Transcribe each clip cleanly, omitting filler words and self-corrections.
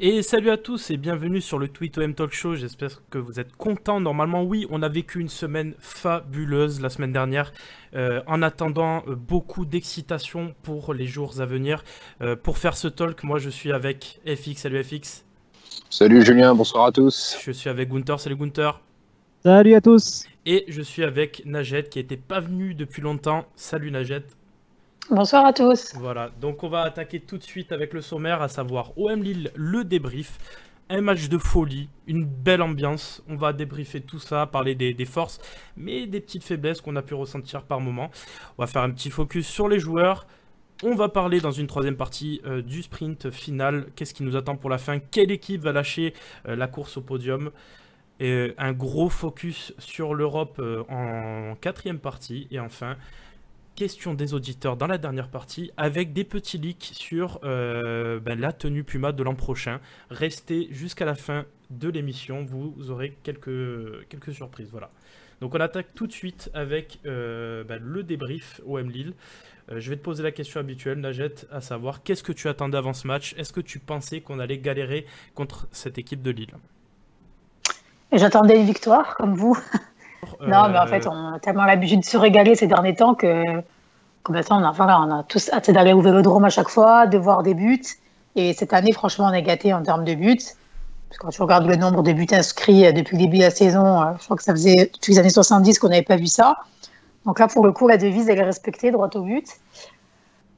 Et salut à tous et bienvenue sur le Twit'OM Talk Show, j'espère que vous êtes contents. Normalement oui, on a vécu une semaine fabuleuse la semaine dernière, en attendant beaucoup d'excitation pour les jours à venir. Pour faire ce talk, moi je suis avec FX, salut FX. Salut Julien, bonsoir à tous. Je suis avec Gunther, salut Gunther. Salut à tous. Et je suis avec Najet qui n'était pas venu depuis longtemps, salut Najet. Bonsoir à tous. Voilà, donc on va attaquer tout de suite avec le sommaire, à savoir OM Lille, le débrief, un match de folie, une belle ambiance. On va débriefer tout ça, parler des forces, mais des petites faiblesses qu'on a pu ressentir par moment. On va faire un petit focus sur les joueurs. On va parler dans une troisième partie du sprint final. Qu'est-ce qui nous attend pour la fin? Quelle équipe va lâcher la course au podium? Et un gros focus sur l'Europe en quatrième partie. Et enfin, question des auditeurs dans la dernière partie avec des petits leaks sur la tenue Puma de l'an prochain. Restez jusqu'à la fin de l'émission, vous aurez quelques surprises. Voilà. Donc on attaque tout de suite avec le débrief OM Lille. Je vais te poser la question habituelle, Najet, à savoir qu'est-ce que tu attendais avant ce match? Est-ce que tu pensais qu'on allait galérer contre cette équipe de Lille? J'attendais une victoire, comme vous. Non, mais en fait, on a tellement l'habitude de se régaler ces derniers temps que maintenant, on a tous hâte d'aller au Vélodrome à chaque fois, de voir des buts. Et cette année, franchement, on est gâtés en termes de buts. Parce que quand tu regardes le nombre de buts inscrits depuis le début de la saison, je crois que ça faisait depuis les années 70 qu'on n'avait pas vu ça. Donc là, pour le coup, la devise, elle est respectée, droit au but.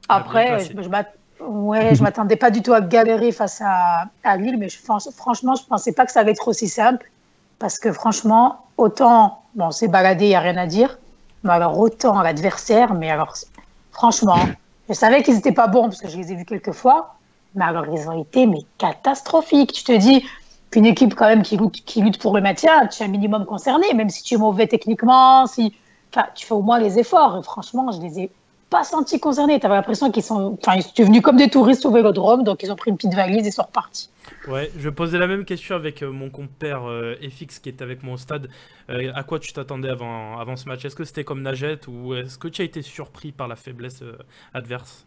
Après, je m'attendais pas du tout à galérer face à Lille, mais franchement, je pensais pas que ça allait être aussi simple. Parce que franchement, autant, bon, c'est baladé, il n'y a rien à dire, mais alors autant à l'adversaire, mais alors, franchement, je savais qu'ils n'étaient pas bons, parce que je les ai vus quelques fois, mais alors ils ont été catastrophiques. Tu te dis qu'une équipe quand même qui lutte pour le maintien, tu es un minimum concerné, même si tu es mauvais techniquement, tu fais au moins les efforts. Et franchement, je les ai pas sentis concernés. Tu avais l'impression qu'ils étaient venus comme des touristes au Vélodrome, donc ils ont pris une petite valise et sont repartis. Ouais, je posais la même question avec mon compère FX qui était avec moi au stade. À quoi tu t'attendais avant ce match? Est-ce que c'était comme Najet ou est-ce que tu as été surpris par la faiblesse adverse?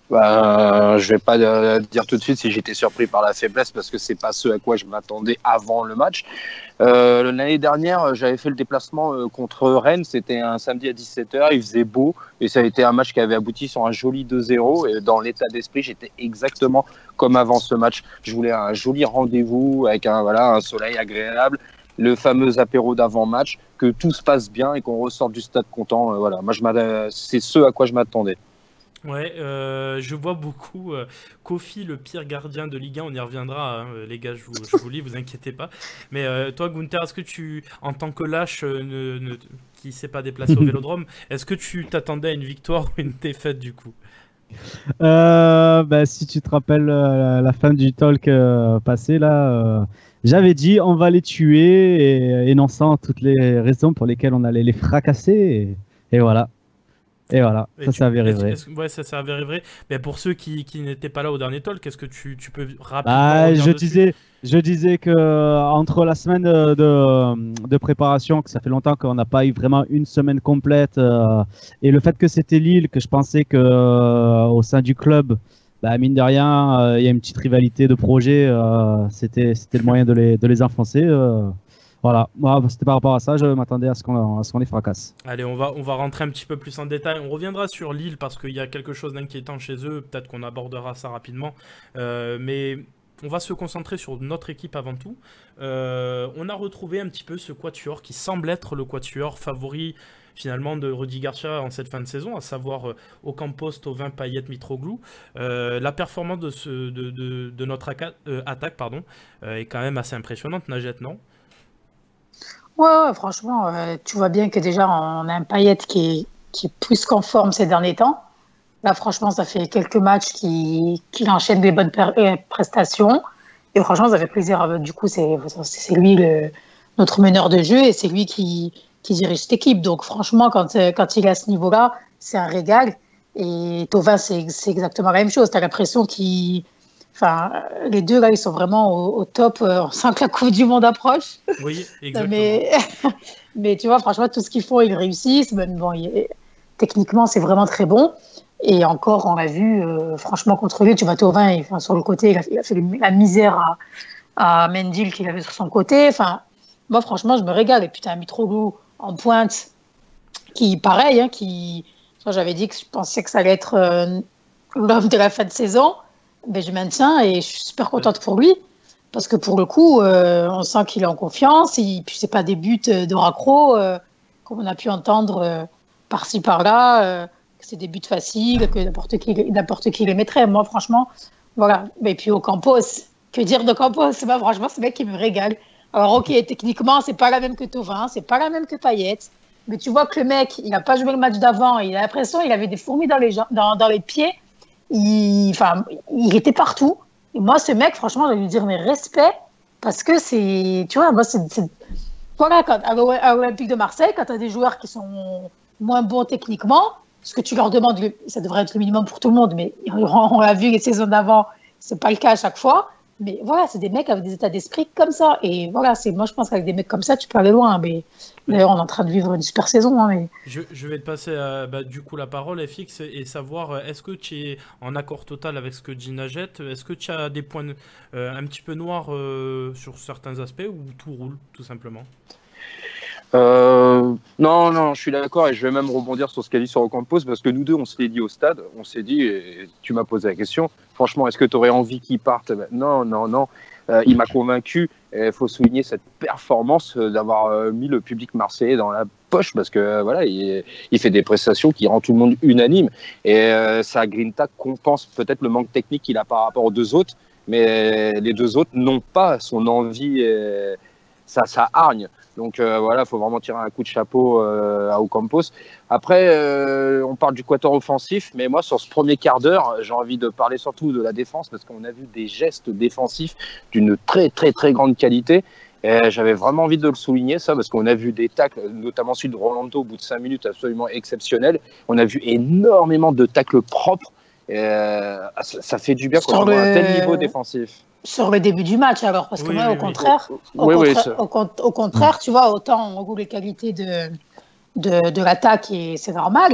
Je vais pas dire tout de suite si j'étais surpris par la faiblesse parce que c'est pas ce à quoi je m'attendais avant le match. L'année dernière, j'avais fait le déplacement contre Rennes, c'était un samedi à 17h, il faisait beau et ça a été un match qui avait abouti sur un joli 2-0 et dans l'état d'esprit, j'étais exactement comme avant ce match. Je voulais un joli rendez-vous avec un soleil agréable, le fameux apéro d'avant-match, que tout se passe bien et qu'on ressorte du stade content. Moi, c'est ce à quoi je m'attendais. Ouais, je vois beaucoup Kofi, le pire gardien de Ligue 1, on y reviendra, hein, les gars, je vous lis, vous inquiétez pas. Mais toi, Gunther, est-ce que tu, en tant que lâche qui ne s'est pas déplacé au Vélodrome, est-ce que tu t'attendais à une victoire ou une défaite du coup? Si tu te rappelles la fin du talk passé, là, j'avais dit on va les tuer et énonçant toutes les raisons pour lesquelles on allait les fracasser. Et voilà. Et voilà, ça s'est avéré vrai. Ouais, ça s'est avéré vrai. Mais pour ceux qui n'étaient pas là au dernier talk, est-ce que tu peux rapidement je disais que entre la semaine de préparation, que ça fait longtemps qu'on n'a pas eu vraiment une semaine complète, et le fait que c'était Lille, que je pensais que au sein du club, mine de rien, il y a une petite rivalité de projet, c'était le moyen de les enfoncer. Voilà, c'était par rapport à ça, je m'attendais à ce qu'on les fracasse. Allez, on va rentrer un petit peu plus en détail. On reviendra sur Lille parce qu'il y a quelque chose d'inquiétant chez eux. Peut-être qu'on abordera ça rapidement. Mais on va se concentrer sur notre équipe avant tout. On a retrouvé un petit peu ce quatuor qui semble être le quatuor favori finalement de Rudy Garcia en cette fin de saison, à savoir Ocampos, Thauvin, Payet, Mitroglou. La performance de notre attaque est quand même assez impressionnante, Najet, non? Ouais, franchement, tu vois bien que déjà, on a un Payet qui est plus qu'en forme ces derniers temps. Là, franchement, ça fait quelques matchs qu'il enchaîne des bonnes prestations. Et franchement, ça fait plaisir. Du coup, c'est lui notre meneur de jeu et c'est lui qui dirige cette équipe. Donc, franchement, quand il est à ce niveau-là, c'est un régal. Et Thauvin, c'est exactement la même chose. Tu as l'impression les deux, là, ils sont vraiment au top. On sent que la Coupe du Monde approche. Oui, exactement. Mais tu vois, franchement, tout ce qu'ils font, ils réussissent. Même, bon, techniquement, c'est vraiment très bon. Et encore, on l'a vu, franchement, contre lui, tu vois, Thauvin, sur le côté, il a fait la misère à Mendil qu'il avait sur son côté. Enfin, moi, franchement, je me régale. Et puis, tu as Mitroglou en pointe, qui, pareil, hein, j'avais dit que je pensais que ça allait être l'homme de la fin de saison. Mais je maintiens et je suis super contente pour lui. Parce que pour le coup, on sent qu'il est en confiance. Et puis, c'est pas des buts de raccro, comme on a pu entendre par-ci, par-là. Que c'est des buts faciles, que n'importe qui les mettrait. Moi, franchement, voilà. Et puis, Ocampos, que dire de Campos? Bah, franchement, c'est le mec qui me régale. Alors, ok, techniquement, c'est pas la même que Thauvin, c'est pas la même que Payet. Mais tu vois que le mec, il n'a pas joué le match d'avant. Il a l'impression qu'il avait des fourmis dans les pieds. Il était partout. Et moi, ce mec, franchement, je vais lui dire mes respects parce que c'est, tu vois, moi, voilà, à l'Olympique de Marseille, quand tu as des joueurs qui sont moins bons techniquement, ce que tu leur demandes, ça devrait être le minimum pour tout le monde, mais on l'a vu les saisons d'avant, c'est pas le cas à chaque fois. Mais voilà, c'est des mecs avec des états d'esprit comme ça. Et voilà, moi, je pense qu'avec des mecs comme ça, tu peux aller loin. Mais d'ailleurs, on est en train de vivre une super saison. Hein, mais... je vais te passer du coup la parole, FX, et savoir, est-ce que tu es en accord total avec ce que dit Najet? Est-ce que tu as des points un petit peu noirs sur certains aspects ou tout roule, tout simplement? Non, je suis d'accord et je vais même rebondir sur ce qu'a dit sur Ocampos parce que nous deux, on se l'est dit au stade, on s'est dit, et tu m'as posé la question, franchement, est-ce que tu aurais envie qu'il parte? Non, il m'a convaincu. Il faut souligner cette performance d'avoir mis le public marseillais dans la poche parce que voilà, il fait des prestations qui rendent tout le monde unanime et sa grinta compense peut-être le manque technique qu'il a par rapport aux deux autres, mais les deux autres n'ont pas son envie et sa hargne. Donc voilà, il faut vraiment tirer un coup de chapeau à Ocampos. Après, on parle du quatuor offensif, mais moi, sur ce premier quart d'heure, j'ai envie de parler surtout de la défense parce qu'on a vu des gestes défensifs d'une très, très, très grande qualité. Et j'avais vraiment envie de le souligner, ça, parce qu'on a vu des tacles, notamment celui de Rolando au bout de 5 minutes, absolument exceptionnel. On a vu énormément de tacles propres. Et, ça fait du bien quand on voit un tel niveau défensif. Sur le début du match, alors, parce que moi, au contraire, tu vois, autant on regoute les qualités de l'attaque et c'est normal.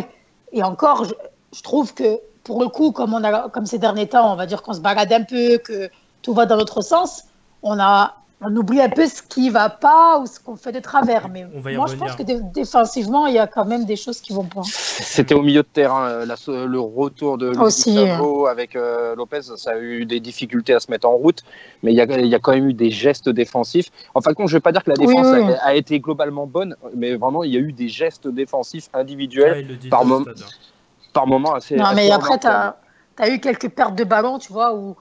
Et encore, je trouve que pour le coup, comme ces derniers temps, on va dire qu'on se balade un peu, que tout va dans l'autre sens, on oublie un peu ce qui ne va pas ou ce qu'on fait de travers. Mais moi, je pense que défensivement, il y a quand même des choses qui vont pas. C'était au milieu de terrain. Le retour de Gustavo avec Lopez, ça a eu des difficultés à se mettre en route. Mais il y a quand même eu des gestes défensifs. En fin de compte, je ne vais pas dire que la défense a été globalement bonne, mais vraiment, il y a eu des gestes défensifs individuels par moment assez. Non, mais après, tu as eu quelques pertes de ballon, tu vois, où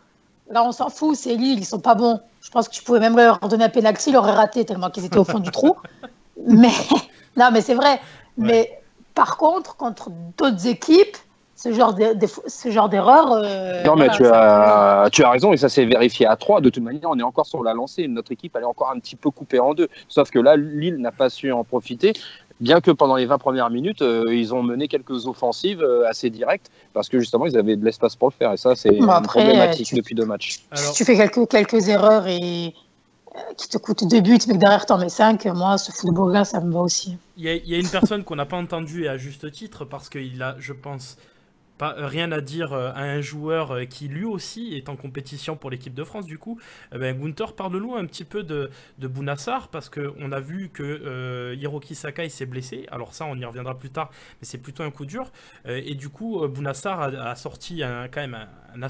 là, on s'en fout, c'est Lille, ils sont pas bons. Je pense que tu pouvais même leur donner un pénalty, ils l'auraient raté tellement qu'ils étaient au fond du trou. Mais c'est vrai. Ouais. Mais par contre, contre d'autres équipes, ce genre d'erreur. Non, mais tu as raison et ça s'est vérifié à 3. De toute manière, on est encore sur la lancée. Notre équipe, elle est encore un petit peu coupée en deux. Sauf que là, Lille n'a pas su en profiter. Bien que pendant les 20 premières minutes, ils ont mené quelques offensives assez directes parce que justement, ils avaient de l'espace pour le faire. Et ça, c'est problématique depuis 2 matchs. Si tu fais quelques erreurs et qui te coûtent 2 buts, mais que derrière t'en mets 5, moi, ce football-là, ça me va aussi. Il y a une personne qu'on n'a pas entendue et à juste titre parce qu'il a, je pense, pas rien à dire à un joueur qui lui aussi est en compétition pour l'équipe de France. Du coup, Gunther, parle-nous un petit peu de Bounassar parce qu'on a vu que Hiroki Sakai s'est blessé. Alors ça, on y reviendra plus tard, mais c'est plutôt un coup dur. Et du coup, Bounassar a sorti quand même un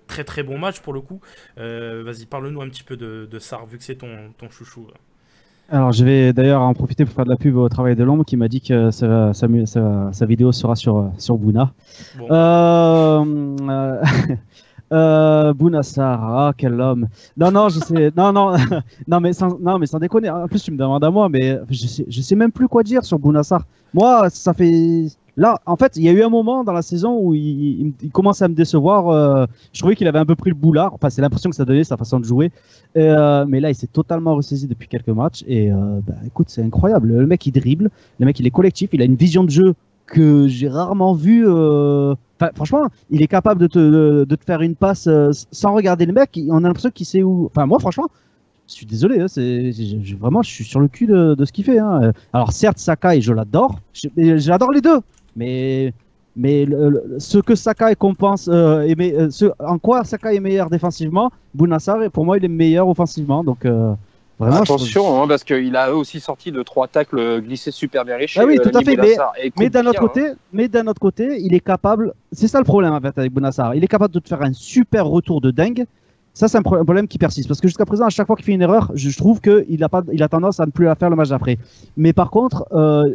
très très bon match pour le coup. Vas-y, parle-nous un petit peu de Sarr, vu que c'est ton chouchou. Alors, je vais d'ailleurs en profiter pour faire de la pub au travail de l'ombre qui m'a dit que sa vidéo sera sur Bouna. Bon. Bounassar, quel homme. Non, je sais. Non, mais sans déconner. En plus, tu me demandes à moi, mais je sais même plus quoi dire sur Bounassar. Moi, ça fait. Là, en fait, il y a eu un moment dans la saison où il commence à me décevoir. Je trouvais qu'il avait un peu pris le boulard. Enfin, c'est l'impression que ça donnait, sa façon de jouer. Mais là, il s'est totalement ressaisi depuis quelques matchs. Et écoute, c'est incroyable. Le mec, il dribble. Le mec, il est collectif. Il a une vision de jeu que j'ai rarement vue. Franchement, il est capable de te faire une passe sans regarder le mec. On a l'impression qu'il sait où. Enfin, moi, franchement, je suis désolé. Hein, vraiment, je suis sur le cul de ce qu'il fait. Hein. Alors, certes, Sakai, je l'adore. J'adore les deux. Mais Mais ce que Sakai compense, en quoi Sakai est meilleur défensivement, Bounassar, pour moi, il est meilleur offensivement. Donc, vraiment, attention, parce qu'il a aussi sorti de 3 tacles glissés super bien léchés. Ah oui, tout à fait. Mais d'un autre côté, il est capable. C'est ça le problème en fait avec Bounassar. Il est capable de te faire un super retour de dingue. Ça, c'est un problème qui persiste. Parce que jusqu'à présent, à chaque fois qu'il fait une erreur, je trouve qu'il a tendance à ne plus la faire le match d'après. Mais par contre,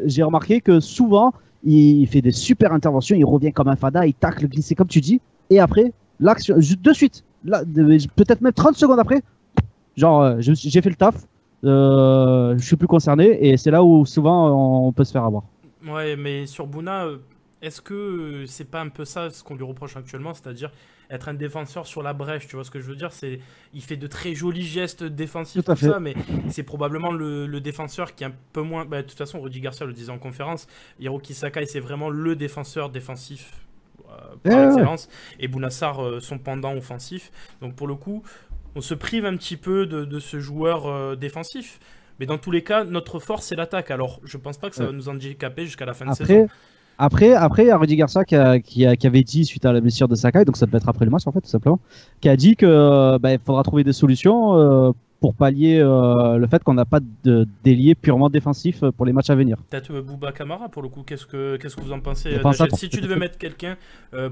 j'ai remarqué que souvent, il fait des super interventions. Il revient comme un fada, il tacle glissé comme tu dis. Et après, l'action, de suite, peut-être même 30 secondes après, genre, j'ai fait le taf. Je suis plus concerné. Et c'est là où souvent, on peut se faire avoir. Ouais, mais sur Bouna, est-ce que c'est pas un peu ça ce qu'on lui reproche actuellement, c'est-à-dire être un défenseur sur la brèche, tu vois ce que je veux dire, il fait de très jolis gestes défensifs, tout ça, mais c'est probablement le défenseur qui est un peu moins... de toute façon, Rudy Garcia le disait en conférence, Hiroki Sakai, c'est vraiment le défenseur défensif par excellence, et Bounassar, son pendant offensif. Donc pour le coup, on se prive un petit peu de ce joueur défensif. Mais dans tous les cas, notre force, c'est l'attaque. Alors, je pense pas que ça va nous handicaper jusqu'à la fin de saison. Après, il y a Rudy Garcia qui avait dit, suite à la blessure de Sakai, donc ça devait être après le match en fait, tout simplement, qui a dit que il faudra trouver des solutions pour pallier le fait qu'on n'a pas d'ailier purement défensif pour les matchs à venir. Peut-être Bouba Kamara, pour le coup, qu'est-ce que vous en pensez, si tu devais mettre quelqu'un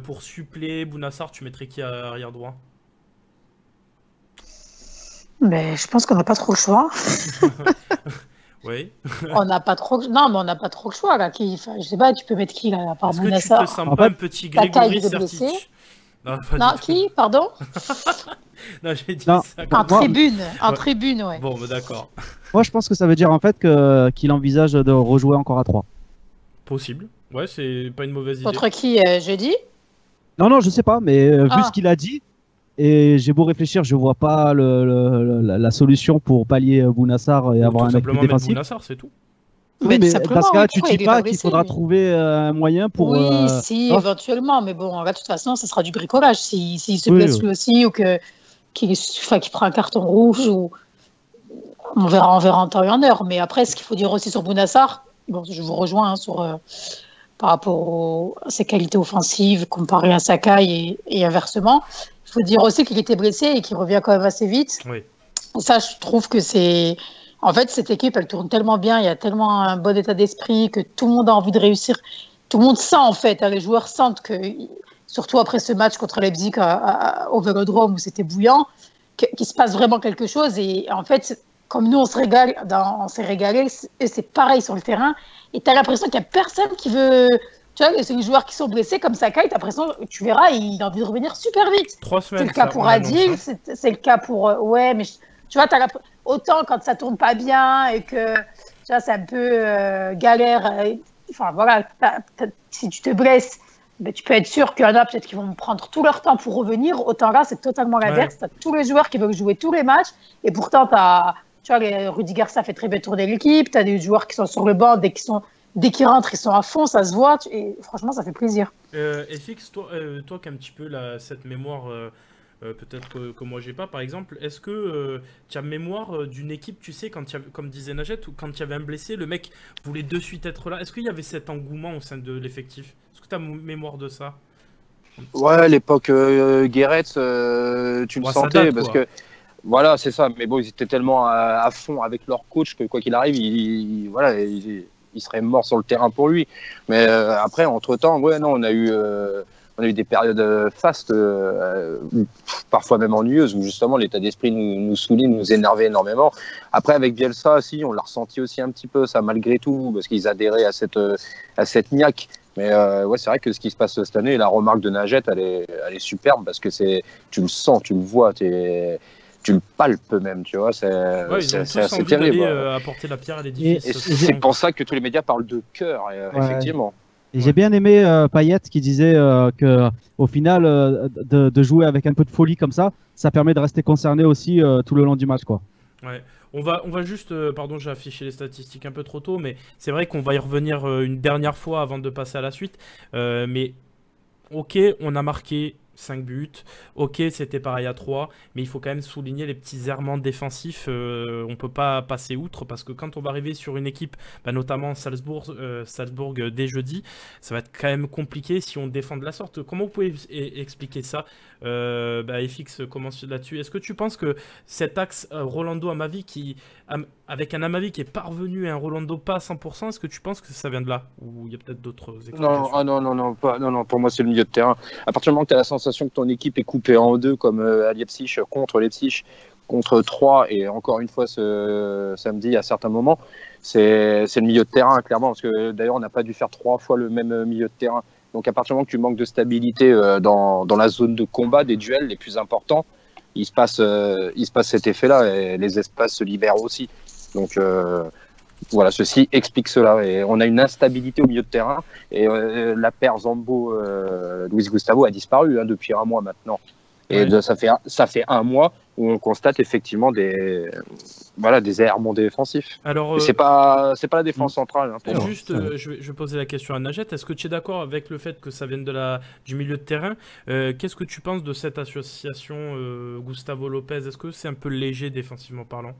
pour suppléer Bounassar, tu mettrais qui à arrière droit? Mais je pense qu'on n'a pas trop le choix. Oui. On n'a pas trop. Non, mais on n'a pas trop le choix là. Je sais pas, tu peux mettre qui là, à part Bounassar. Est-ce que tu te sens pas un petit Grégory Sertic? Non, qui? Pardon? Non, j'ai dit ça. En tribune, ouais. Bon, d'accord. Moi, je pense que ça veut dire en fait qu'il envisage de rejouer encore à 3. Possible. Ouais, c'est pas une mauvaise idée. Contre qui, jeudi? Non, je sais pas, mais vu ce qu'il a dit. Et j'ai beau réfléchir, je vois pas la solution pour pallier Bounassar et avoir un mec plus défensif. Bounassar, c'est tout. Oui, mais dans ce cas, tu dis pas qu'il faudra trouver un moyen pour... Oui, éventuellement, mais bon, là, de toute façon, ça sera du bricolage. S'il se blesse lui aussi ou qu'il prend un carton rouge, on verra en temps et en heure. Mais après, ce qu'il faut dire aussi sur Bounassar, bon, je vous rejoins par rapport à ses qualités offensives comparé à Sakai et inversement. Il faut dire aussi qu'il était blessé et qu'il revient quand même assez vite. Oui. Ça, je trouve que c'est... En fait, cette équipe, elle tourne tellement bien, il y a tellement un bon état d'esprit que tout le monde a envie de réussir. Tout le monde sent, en fait, les joueurs sentent que, surtout après ce match contre Leipzig au Vélodrome où c'était bouillant, qu'il se passe vraiment quelque chose. Et en fait, comme nous, on s'est régalé, et c'est pareil sur le terrain. Et tu as l'impression qu'il n'y a personne qui veut... Tu vois, c'est les joueurs qui sont blessés comme Sakai, t'as l'impression, tu verras, il a envie de revenir super vite. 3 semaines. C'est le cas pour Adil, c'est le cas pour... ouais, mais tu vois, autant quand ça tourne pas bien et que tu vois, c'est un peu galère. Enfin, voilà, si tu te blesses, ben, tu peux être sûr qu'il y en a peut-être qui vont prendre tout leur temps pour revenir. Autant là, c'est totalement l'inverse. Tu as tous les joueurs qui veulent jouer tous les matchs et pourtant, tu vois, Rudy Garcia fait très bien tourner l'équipe. Tu as des joueurs qui sont sur le banc dès qu'ils rentrent, ils sont à fond, ça se voit. Et franchement, ça fait plaisir. FX, toi qui as un petit peu cette mémoire, peut-être que moi j'ai pas, par exemple, est-ce que tu as mémoire d'une équipe, tu sais, comme disait Najet, quand il y avait un blessé, le mec voulait de suite être là. Est-ce qu'il y avait cet engouement au sein de l'effectif? Est-ce que tu as mémoire de ça? Ouais, l'époque Guéret, tu le sentais, date, parce que voilà, c'est ça. Mais bon, ils étaient tellement à fond avec leur coach que quoi qu'il arrive, il serait mort sur le terrain pour lui. Mais après, entre-temps, on a eu des périodes fastes, parfois même ennuyeuses, où justement l'état d'esprit nous saoulait, nous énervait énormément. Après, avec Bielsa, on l'a ressenti aussi un petit peu, ça malgré tout, parce qu'ils adhéraient à cette niaque. Mais c'est vrai que ce qui se passe cette année, la remarque de Najet, elle est superbe, parce que tu le sens, tu le vois, tu le palpes même, tu vois, c'est assez terrible. Apporter la pierre à l'édifice. Et c'est pour ça que tous les médias parlent de cœur, effectivement. Et j'ai bien aimé Payet qui disait que au final, de jouer avec un peu de folie comme ça permet de rester concerné aussi tout le long du match, quoi. Ouais. On va juste, pardon, j'ai affiché les statistiques un peu trop tôt, mais c'est vrai qu'on va y revenir une dernière fois avant de passer à la suite. Mais ok, on a marqué 5 buts. Ok, c'était pareil à 3, mais il faut quand même souligner les petits errements défensifs. On peut pas passer outre parce que quand on va arriver sur une équipe, notamment Salzbourg dès jeudi, ça va être quand même compliqué si on défend de la sorte. Comment vous pouvez expliquer ça? FX commence là-dessus. Est-ce que tu penses que cet axe Rolando-Amavi avec un Amavi qui est parvenu et un Rolando pas à 100%, est-ce que tu penses que ça vient de là? Ou il y a peut-être d'autres explications? Non, pour moi c'est le milieu de terrain. À partir du moment que tu as la sensation que ton équipe est coupée en deux, comme à Leipzig, contre 3, et encore une fois ce samedi à certains moments, c'est le milieu de terrain, clairement, parce que d'ailleurs on n'a pas dû faire 3 fois le même milieu de terrain. Donc à partir du moment que tu manques de stabilité dans la zone de combat, des duels les plus importants, il se passe cet effet-là, et les espaces se libèrent aussi. Donc voilà, ceci explique cela. Et on a une instabilité au milieu de terrain, et la paire Zambo-Luis Gustavo a disparu depuis un mois maintenant. Et Ouais. ça fait un mois où on constate effectivement des errements défensifs. Alors, C'est pas la défense centrale. Pour moi. juste, je vais poser la question à Najette. Est-ce que tu es d'accord avec le fait que ça vienne du milieu de terrain? Qu'est-ce que tu penses de cette association Gustavo Lopez? Est-ce que c'est un peu léger défensivement parlant?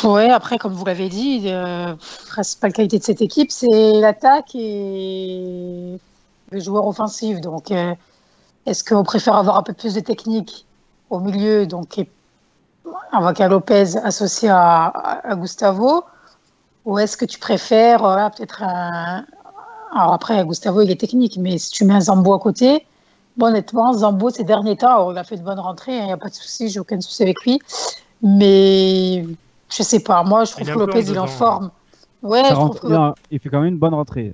Ouais, après, comme vous l'avez dit, la principale qualité de cette équipe, c'est l'attaque et les joueurs offensifs. Donc, est-ce qu'on préfère avoir un peu plus de technique au milieu, donc avec un Lopez associé à Gustavo, ou est-ce que tu préfères peut-être un... Alors après, Gustavo, il est technique, mais si tu mets un Zambo à côté, bon, honnêtement, Zambo, ces derniers temps, il a fait de bonnes rentrées, il n'y a pas de souci, j'ai aucun souci avec lui. Mais je sais pas, moi, je trouve que Lopez, il est en forme. Ouais, je trouve que... Il fait quand même une bonne rentrée.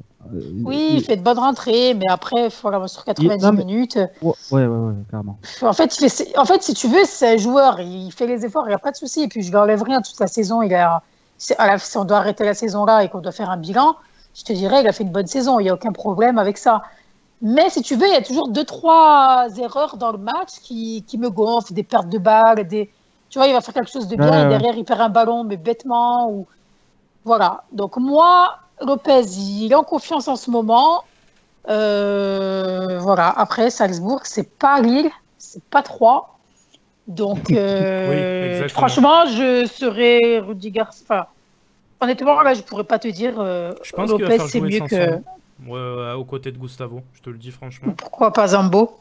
Oui, il fait de bonnes rentrées, mais après, sur 90 minutes. Ouais, carrément. En fait, si tu veux, c'est un joueur, il fait les efforts, il n'y a pas de souci. Et puis, je ne lui enlève rien toute la saison. Si on doit arrêter la saison là et qu'on doit faire un bilan, je te dirais, il a fait une bonne saison. Il n'y a aucun problème avec ça. Mais si tu veux, il y a toujours 2-3 erreurs dans le match qui me gonflent, des pertes de balles, tu vois, il va faire quelque chose de bien et derrière, il perd un ballon, mais bêtement. Voilà. Donc, moi, Lopez, il est en confiance en ce moment. Voilà. Après, Salzbourg, c'est pas Lille, c'est pas 3. Donc, Oui, franchement, je serais Rudy Garcia. Enfin, honnêtement, là, je pourrais pas te dire. Je pense Lopez, c'est mieux que. Aux côtés de Gustavo, je te le dis franchement. Pourquoi pas Zambo?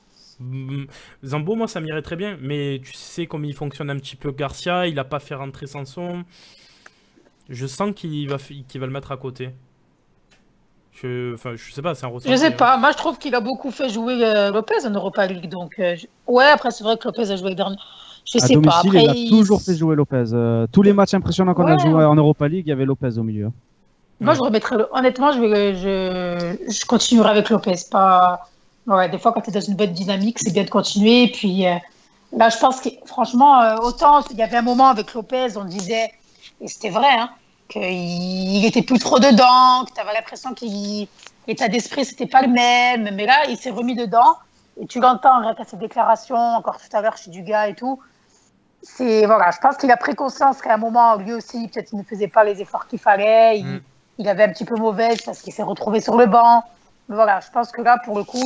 Zambo, moi, ça m'irait très bien, mais tu sais comment il fonctionne un petit peu Garcia, il a pas fait rentrer Sanson. Je sens qu'il va le mettre à côté. Je sais pas, c'est un ressenti. Je sais pas, moi je trouve qu'il a beaucoup fait jouer Lopez en Europa League. Donc, ouais, après c'est vrai que Lopez a joué le dernier. Je sais pas. Après, il a toujours fait jouer Lopez. Tous les matchs impressionnants qu'on a joué en Europa League, il y avait Lopez au milieu. Moi, je remettrais. Honnêtement, je continuerai avec Lopez. Ouais, des fois, quand tu es dans une bonne dynamique, c'est bien de continuer. Et puis là, je pense que franchement, autant il y avait un moment avec Lopez, on disait, et c'était vrai, hein, qu'il était plus trop dedans, que tu avais l'impression qu'il l'état d'esprit, c'était pas le même. Mais là, il s'est remis dedans. Et tu l'entends avec ses déclarations, encore tout à l'heure chez Dugas et tout. Voilà, je pense qu'il a pris conscience qu'à un moment, lui aussi, peut-être il ne faisait pas les efforts qu'il fallait. Il avait un petit peu mauvaise parce qu'il s'est retrouvé sur le banc. Mais voilà, je pense que là, pour le coup,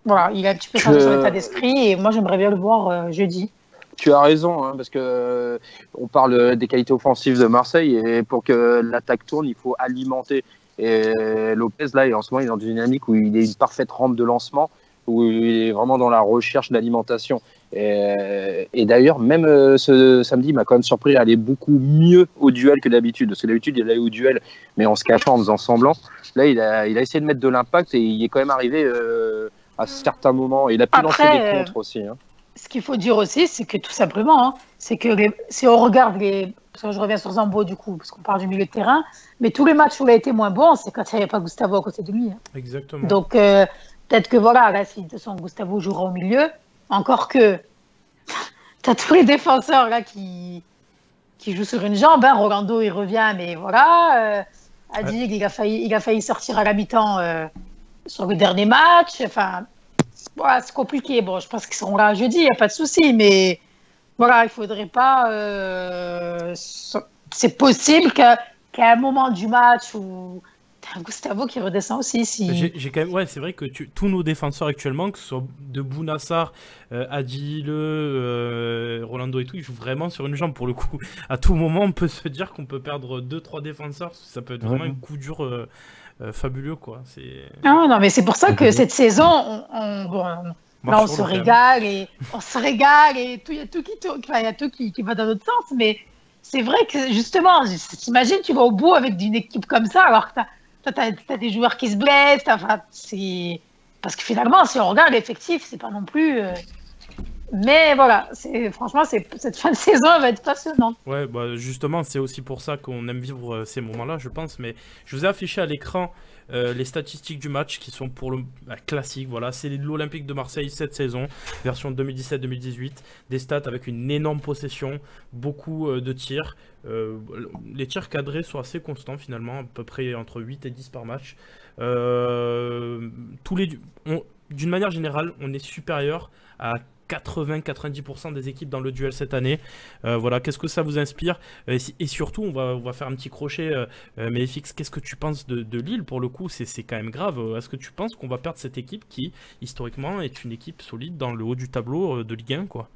voilà, il a un petit peu changé son état d'esprit. Et moi, j'aimerais bien le voir jeudi. Tu as raison, hein, parce que on parle des qualités offensives de Marseille, et pour que l'attaque tourne, il faut alimenter. Et Lopez, là, en ce moment, il est dans une dynamique où il est une parfaite rampe de lancement, où il est vraiment dans la recherche d'alimentation. Et d'ailleurs, même ce samedi, il m'a quand même surpris à aller beaucoup mieux au duel que d'habitude. Parce que d'habitude, il allait au duel, mais en se cachant, en faisant semblant. Là, il a essayé de mettre de l'impact, et il est quand même arrivé à certains moments. Et il a pu lancer des contres aussi. Hein. Ce qu'il faut dire aussi, c'est que tout simplement, hein, c'est que si on regarde parce que je reviens sur Zambo du coup, parce qu'on parle du milieu de terrain, mais tous les matchs où il a été moins bon, c'est quand il n'y avait pas Gustavo à côté de lui. Hein. Exactement. Donc peut-être que voilà, là, si de toute façon Gustavo jouera au milieu, encore que tu as tous les défenseurs là qui jouent sur une jambe. Hein. Rolando, il revient, mais voilà. Adig, il a failli sortir à la mi-temps sur le dernier match. Enfin. Voilà, c'est compliqué. Bon, je pense qu'ils seront là jeudi, il n'y a pas de souci. Mais voilà, il ne faudrait pas... c'est possible qu'à un moment du match où t'as un Gustavo qui redescend aussi. J'ai quand même, ouais, c'est vrai que tous nos défenseurs actuellement, que ce soit de Bounassar, Adil, Rolando et tout, ils jouent vraiment sur une jambe pour le coup. À tout moment, on peut se dire qu'on peut perdre 2-3 défenseurs. Ça peut être vraiment un coup dur fabuleux, quoi. Ah, non, mais c'est pour ça que cette saison, on se régale et il y a tout qui va dans l'autre sens. Mais c'est vrai que justement, t'imagines, tu vas au bout avec une équipe comme ça, alors que t'as des joueurs qui se blessent. Parce que finalement, si on regarde l'effectif, c'est pas non plus. Mais voilà, franchement, cette fin de saison elle va être passionnante. Ouais, bah justement, c'est aussi pour ça qu'on aime vivre ces moments-là, je pense. Mais je vous ai affiché à l'écran les statistiques du match qui sont pour le classique. Voilà, c'est l'Olympique de Marseille cette saison, version 2017-2018. Des stats avec une énorme possession, beaucoup de tirs. Les tirs cadrés sont assez constants finalement, à peu près entre 8 et 10 par match. D'une manière générale, on est supérieur à 80-90% des équipes dans le duel cette année. Voilà, qu'est-ce que ça vous inspire? Et surtout, on va faire un petit crochet. Mais FX, qu'est-ce que tu penses de Lille? Pour le coup, c'est quand même grave. Est-ce que tu penses qu'on va perdre cette équipe qui, historiquement, est une équipe solide dans le haut du tableau de Ligue 1, quoi?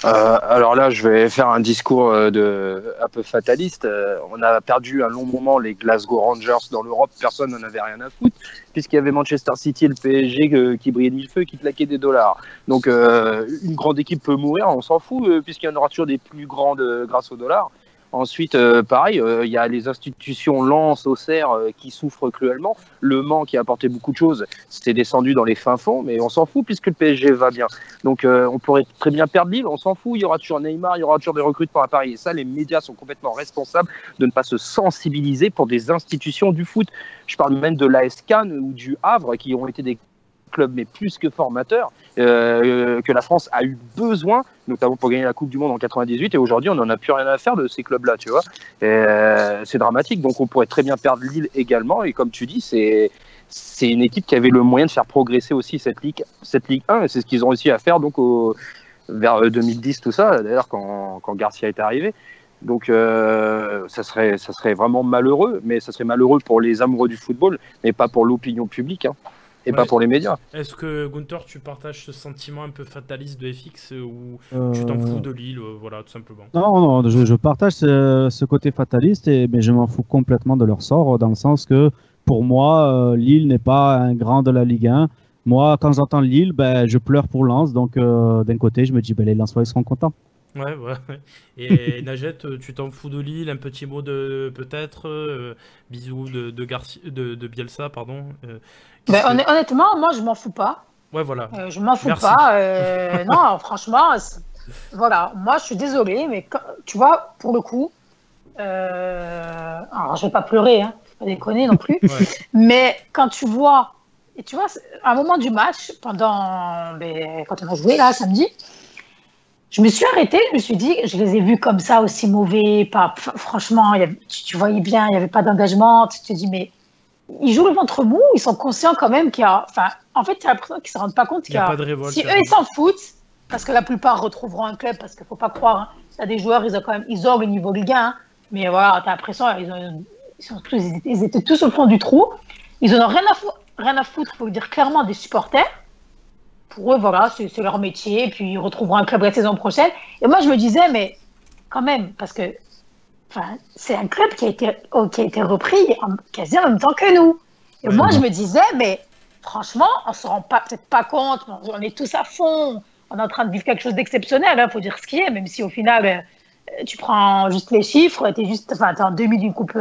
Alors là, je vais faire un discours un peu fataliste. On a perdu un long moment les Glasgow Rangers dans l'Europe. Personne n'en avait rien à foutre, puisqu'il y avait Manchester City et le PSG qui brillaient mille feux, qui claquaient des dollars. Donc, une grande équipe peut mourir, on s'en fout, puisqu'il y en aura toujours des plus grandes grâce aux dollars. Ensuite, pareil, il y a les institutions Lens, Auxerre qui souffrent cruellement. Le Mans qui a apporté beaucoup de choses, c'est descendu dans les fins fonds, mais on s'en fout puisque le PSG va bien. Donc on pourrait très bien perdre Lille, on s'en fout, il y aura toujours Neymar, il y aura toujours des recrutements à Paris. Et ça, les médias sont complètement responsables de ne pas se sensibiliser pour des institutions du foot. Je parle même de l'AS Cannes ou du Havre qui ont été des clubs mais plus que formateurs que la France a eu besoin, notamment pour gagner la Coupe du Monde en 98, et aujourd'hui on n'en a plus rien à faire de ces clubs-là, tu vois. C'est dramatique, donc on pourrait très bien perdre Lille également, et comme tu dis, c'est une équipe qui avait le moyen de faire progresser aussi cette Ligue 1, et c'est ce qu'ils ont réussi à faire donc vers 2010, tout ça, d'ailleurs quand Garcia est arrivé. Donc ça serait vraiment malheureux, mais ça serait malheureux pour les amoureux du football, mais pas pour l'opinion publique, hein. Et pas pour les médias. Est-ce que, Gunther, tu partages ce sentiment un peu fataliste de FX ou tu t'en fous de Lille, voilà, tout simplement? Non, je partage ce côté fataliste, mais je m'en fous complètement de leur sort, dans le sens que, pour moi, Lille n'est pas un grand de la Ligue 1. Moi, quand j'entends Lille, je pleure pour Lens, donc d'un côté, je me dis, les Lensois, ils seront contents. Ouais. Et Najette, tu t'en fous de Lille? Un petit mot peut-être bisous de Bielsa, pardon. Honnêtement, moi, je m'en fous pas. Ouais, voilà. Je m'en fous pas. Non, franchement, voilà. Moi, je suis désolée, mais tu vois, pour le coup, alors je vais pas pleurer, hein, je vais pas déconner non plus. Ouais. Mais quand tu vois, et tu vois, à un moment du match, quand on a joué là samedi, je me suis arrêtée, je me suis dit, je les ai vus comme ça aussi mauvais. Franchement, tu voyais bien, il n'y avait pas d'engagement. Tu te dis, mais ils jouent le ventre mou, ils sont conscients quand même qu'il y a. Enfin, en fait, tu as l'impression qu'ils ne se rendent pas compte qu'il y a. Pas de révolte, si eux, ils s'en foutent, parce que la plupart retrouveront un club, parce qu'il ne faut pas croire. Hein, il y a des joueurs, ils ont le niveau Ligue 1, hein, mais voilà, tu as l'impression ils étaient tous au fond du trou. Ils n'en ont rien à foutre, il faut le dire clairement, des supporters. Pour eux, voilà, c'est leur métier, et puis ils retrouveront un club la saison prochaine. Et moi, je me disais, mais quand même, parce que c'est un club qui a été repris quasi en même temps que nous. Et moi, je me disais, mais franchement, on ne se rend peut-être pas compte, on est tous à fond, on est en train de vivre quelque chose d'exceptionnel, il faut dire ce qui est, même si au final, tu prends juste les chiffres, tu es en demi d'une coupe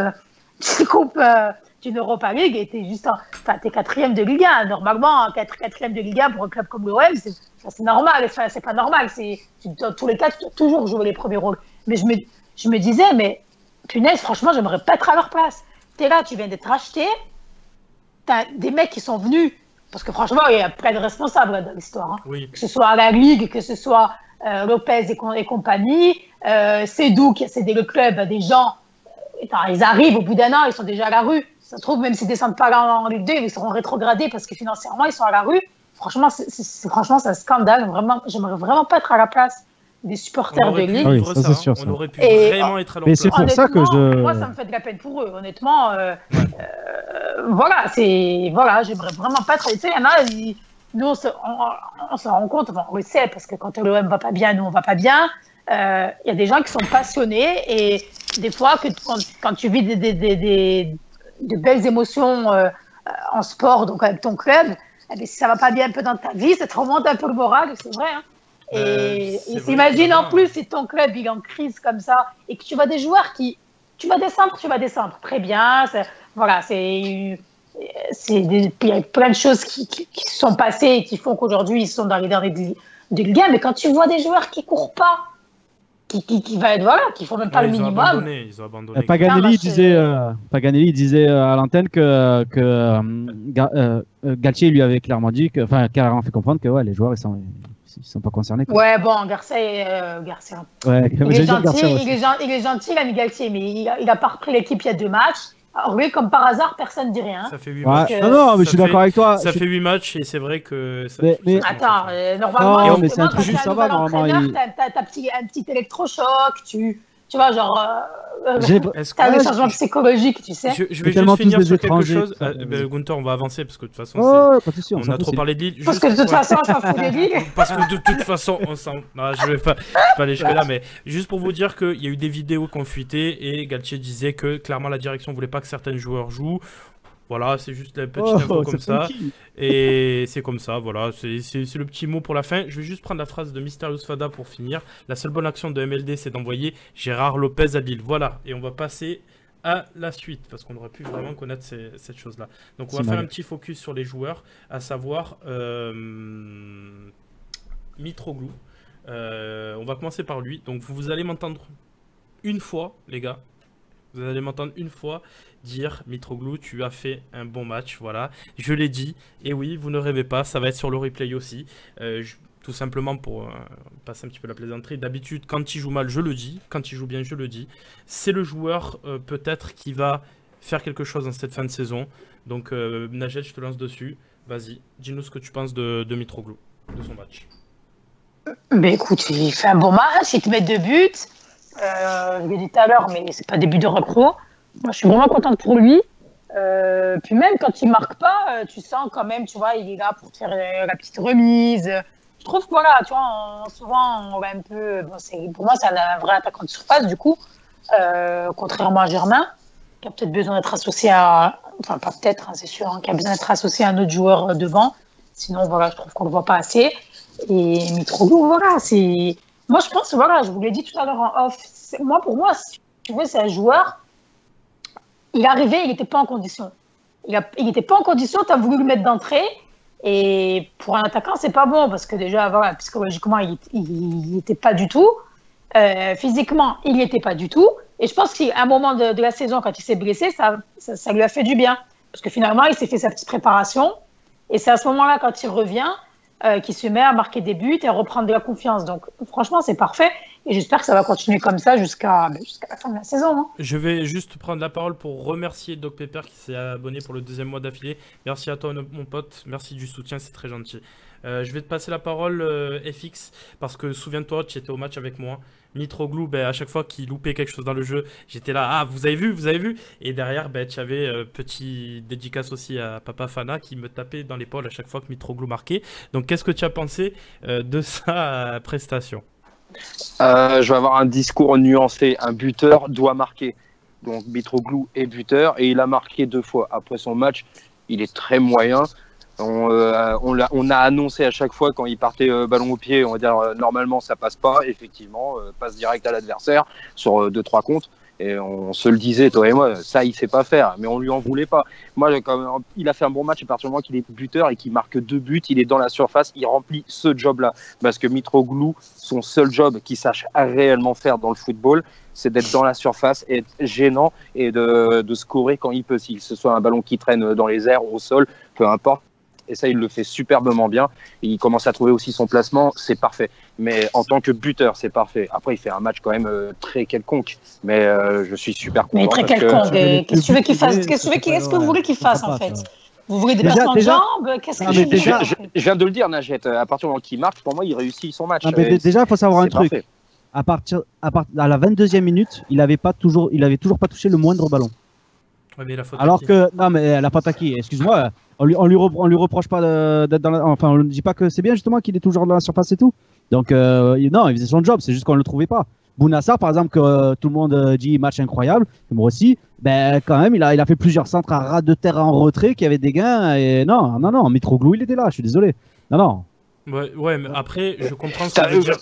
d'une Europa League et t'es quatrième de Ligue 1. Normalement, quatrième de Ligue 1 pour un club comme l'OM, c'est normal. C'est pas normal. Dans tous les cas, tu dois toujours jouer les premiers rôles. Mais je me disais, mais punaise, franchement, j'aimerais pas être à leur place. T'es là, tu viens d'être acheté. T'as des mecs qui sont venus, parce que franchement, il y a plein de responsables dans l'histoire. Hein. Oui. Que ce soit à la Ligue, que ce soit Lopez et compagnie, Sédou qui a cédé le club à des gens. Ils arrivent au bout d'un an, ils sont déjà à la rue. Ça se trouve, même s'ils ne descendent pas en Ligue 2, ils seront rétrogradés parce que financièrement, ils sont à la rue. Franchement, c'est un scandale. Vraiment, j'aimerais vraiment pas être à la place des supporters de Lille. Oui, ça, c'est sûr, on ça. aurait pu Et- vraiment être à leur Mais c'est place. pour ça que je. Moi, ça me fait de la peine pour eux, honnêtement. Voilà, j'aimerais vraiment pas être. Tu sais, il y en a, nous, on s'en rend compte, enfin, on le sait, parce que quand l'OM va pas bien, nous, on va pas bien. Il y a des gens qui sont passionnés et des fois, quand tu vis de belles émotions en sport, donc avec ton club, eh bien, si ça va pas bien un peu dans ta vie, ça te remonte un peu le moral, c'est vrai. Hein. Et s'imagine en plus si ton club il est en crise comme ça et que tu vois des joueurs qui tu vas descendre très bien, voilà, il y a plein de choses qui sont passées et qui font qu'aujourd'hui ils sont dans les derniers de Ligue 1, mais quand tu vois des joueurs qui courent pas, qui font même pas le minimum. Ils ont abandonné. Paganelli disait à l'antenne que Galtier lui avait clairement dit carrément fait comprendre que les joueurs ils sont pas concernés. Quoi. Ouais, bon, Garcia. Ouais, il est gentil, l'ami Galtier, mais il a pas repris l'équipe il y a 2 matchs. Alors lui, comme par hasard, personne ne dit rien. Ça fait 8 matchs. Non, mais je suis d'accord avec toi. Ça fait 8 matchs et c'est vrai que... Attends, normalement, mais c'est un truc juste ça va, normalement. T'as un petit électrochoc, tu vois, genre... t'as des changements psychologiques, tu sais. Je vais juste finir sur quelque chose. Gunther, on va avancer parce que de toute façon, on a trop parlé de Lille. Parce que de toute façon, on s'en fout de Lille. Parce que de toute façon, on s'en... Non, je vais pas aller jusque là, mais juste pour vous dire qu'il y a eu des vidéos qui ont fuité et Galtier disait que clairement la direction voulait pas que certains joueurs jouent. Voilà, c'est juste la petite info comme ça. Et c'est comme ça, voilà. C'est le petit mot pour la fin. Je vais juste prendre la phrase de Mysterious Fada pour finir. La seule bonne action de MLD, c'est d'envoyer Gérard Lopez à Lille. Voilà. Et on va passer à la suite, parce qu'on aurait pu vraiment connaître cette chose-là. Donc on va faire un petit focus sur les joueurs, à savoir Mitroglou. On va commencer par lui. Donc vous allez m'entendre une fois, les gars. Vous allez m'entendre une fois dire Mitroglou, tu as fait un bon match, voilà. Je l'ai dit, et oui, vous ne rêvez pas, ça va être sur le replay aussi. Tout simplement pour passer un petit peu la plaisanterie. D'habitude, quand il joue mal, je le dis. Quand il joue bien, je le dis. C'est le joueur, peut-être, qui va faire quelque chose dans cette fin de saison. Donc, Nagel, je te lance dessus. Vas-y, dis-nous ce que tu penses de Mitroglou, de son match. Mais écoute, il fait un bon match, il te met 2 buts. Je l'ai dit tout à l'heure, mais c'est pas des buts de recro. Moi, je suis vraiment contente pour lui. Puis même quand il marque pas, tu sens quand même, tu vois, il est là pour te faire la petite remise. Je trouve que voilà, tu vois, souvent on va un peu. Pour moi, c'est un vrai attaquant de surface, du coup, contrairement à Germain, qui a peut-être besoin d'être associé à. Enfin, pas peut-être, hein, c'est sûr, hein, qui a besoin d'être associé à un autre joueur devant. Sinon, voilà, je trouve qu'on le voit pas assez. Et Mitroglou, voilà, c'est. Moi, je pense, voilà, je vous l'ai dit tout à l'heure en off. Pour moi, si tu veux, c'est un joueur. Il est arrivé, il n'était pas en condition. Il n'était pas en condition, tu as voulu le mettre d'entrée. Et pour un attaquant, c'est pas bon parce que déjà, voilà, psychologiquement, il n'était pas du tout. Physiquement, il n'y était pas du tout. Et je pense qu'à un moment de la saison, quand il s'est blessé, ça lui a fait du bien. Parce que finalement, il s'est fait sa petite préparation. Et c'est à ce moment-là, quand il revient, qu'il se met à marquer des buts et à reprendre de la confiance. Donc, franchement, c'est parfait. Et j'espère que ça va continuer comme ça jusqu'à la fin de la saison. Hein. Je vais juste prendre la parole pour remercier Doc Pepper qui s'est abonné pour le 2e mois d'affilée. Merci à toi, mon pote. Merci du soutien, c'est très gentil. Je vais te passer la parole, FX, parce que souviens-toi, tu étais au match avec moi. Mitroglou, à chaque fois qu'il loupait quelque chose dans le jeu, j'étais là, ah, vous avez vu. Et derrière, tu avais petit dédicace aussi à Papa Fana qui me tapait dans l'épaule à chaque fois que Mitroglou marquait. Donc, qu'est-ce que tu as pensé de sa prestation ? Je vais avoir un discours nuancé. Un buteur doit marquer. Donc Mitroglou est buteur et il a marqué 2 fois. Après son match, il est très moyen. On a annoncé à chaque fois quand il partait ballon au pied, on va dire normalement ça passe pas. Effectivement, passe direct à l'adversaire sur 2-3 comptes. Et on se le disait, toi et moi, ça il sait pas faire, mais on lui en voulait pas. Moi, il a fait un bon match à partir du moment qu'il est buteur et qu'il marque 2 buts, il est dans la surface, il remplit ce job-là. Parce que Mitroglou, son seul job qu'il sache réellement faire dans le football, c'est d'être dans la surface, et être gênant et de scorer quand il peut, si ce soit un ballon qui traîne dans les airs, au sol, peu importe. Et ça, il le fait superbement bien. Et il commence à trouver aussi son placement, c'est parfait. Mais en tant que buteur, c'est parfait. Après, il fait un match quand même très quelconque. Mais je suis super content. Mais très quelconque. Qu'est-ce que tu veux qu'il fasse ? Qu'est-ce que vous voulez qu'il fasse, en fait ? Vous voulez des placements de jambes ? Qu'est-ce que je viens de le dire, Najette. À partir du moment qu'il marque, pour moi, il réussit son match. Déjà, il faut savoir un truc. Parfait. à la 22e minute, il avait toujours pas touché le moindre ballon. Ouais, mais la faute Alors que, non, mais elle a pas attaqué. Excuse-moi, on lui reproche pas d'être dans la, enfin, on ne dit pas que c'est bien justement qu'il est toujours dans la surface et tout. Donc, non, il faisait son job, c'est juste qu'on le trouvait pas. Bounassar, par exemple, que tout le monde dit match incroyable, moi aussi, ben, quand même, il a fait plusieurs centres à ras de terre en retrait qui avaient des gains. Et non, Mitroglou, il était là, je suis désolé. Non. Ouais, mais après, je comprends ce que veut dire.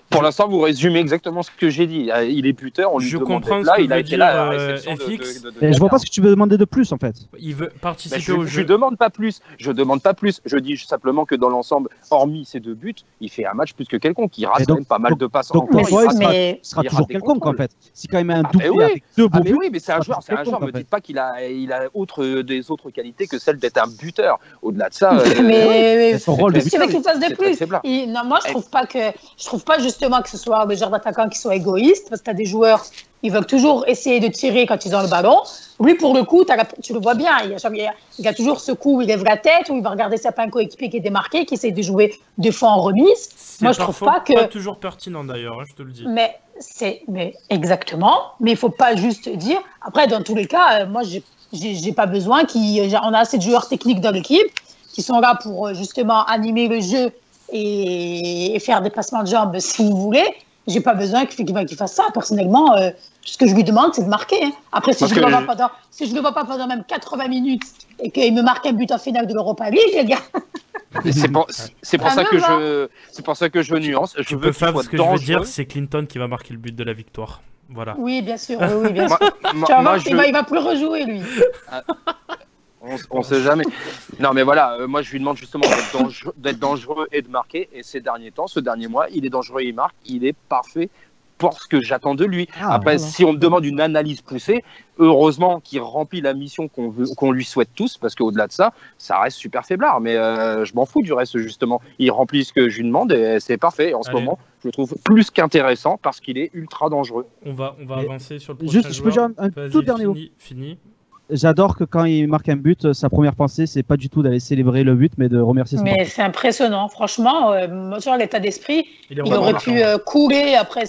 Pour l'instant, vous résumez exactement ce que j'ai dit. Il est buteur, on lui demande d'être là, il a été là à la réception de je vois pas ce que tu veux demander de plus, en fait. Il veut participer au jeu. Je demande pas plus. Je dis simplement que dans l'ensemble, hormis ces 2 buts, il fait un match plus que quelconque. Il rate quand même pas mal de passes. Donc pour toi, il sera toujours quelconque, en fait. Si quand même un doublé avec 2 beaux buts. Oui, mais c'est un joueur. Me dites pas qu'il a des autres qualités que celle d'être un buteur. Au-delà de ça, mais son rôle de buteur, qu'il fasse de plus. Non, moi, je trouve pas justement que ce soit le genre d'attaquant qui soit égoïste, parce que tu as des joueurs, ils veulent toujours essayer de tirer quand ils ont le ballon. Lui, pour le coup, tu le vois bien, il a toujours ce coup où il lève la tête, où il va regarder certains coéquipiers qui est démarqué, qui essaie de jouer 2 fois en remise. Moi, je trouve pas que... C'est pas toujours pertinent d'ailleurs, hein, je te le dis. Mais exactement, mais il faut pas juste dire... Après, dans tous les cas, moi, j'ai pas besoin on a assez de joueurs techniques dans l'équipe qui sont là pour justement animer le jeu et faire des passements de jambes si vous voulez. J'ai pas besoin qu'il fasse ça. Personnellement, ce que je lui demande, c'est de marquer. Hein. Après, si je le vois pas pendant même 80 minutes et qu'il me marque un but en finale de l'Europa League, les gars. C'est pour ça que je nuance. Ce que je veux dire, c'est Clinton qui va marquer le but de la victoire. Voilà. Oui, bien sûr. Oui, bien sûr. Il va plus rejouer, lui. On sait jamais. Non, mais voilà, moi je lui demande justement d'être dangereux et de marquer. Et ce dernier mois, il est dangereux et il marque. Il est parfait pour ce que j'attends de lui. Après, si on me demande une analyse poussée, heureusement qu'il remplit la mission qu'on lui souhaite tous, parce qu'au-delà de ça, ça reste super faiblard. Mais je m'en fous du reste, justement. Il remplit ce que je lui demande et c'est parfait. Et en ce moment, je le trouve plus qu'intéressant parce qu'il est ultra dangereux. On va avancer sur le prochain joueur. Je peux dire un tout dernier mot. Fini. J'adore que quand il marque un but, sa première pensée, c'est pas du tout d'aller célébrer le but, mais de remercier son Mais c'est impressionnant, franchement. Sur l'état d'esprit, il aurait pu couler après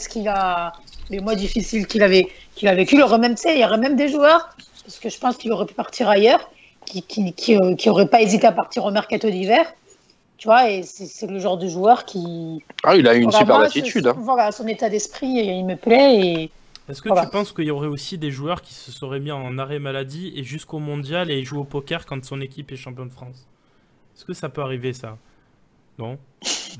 les mois difficiles qu'il avait vécu. Il y aurait même des joueurs, parce que je pense qu'il aurait pu partir ailleurs, qui n'auraient pas hésité à partir au mercato d'hiver. Tu vois, et c'est le genre de joueur qui... il a une super attitude. Voilà, son état d'esprit, il me plaît et... Est-ce que tu penses qu'il y aurait aussi des joueurs qui se seraient mis en arrêt maladie et jusqu'au mondial et jouent au poker quand son équipe est champion de France? Est-ce que ça peut arriver, ça? Non.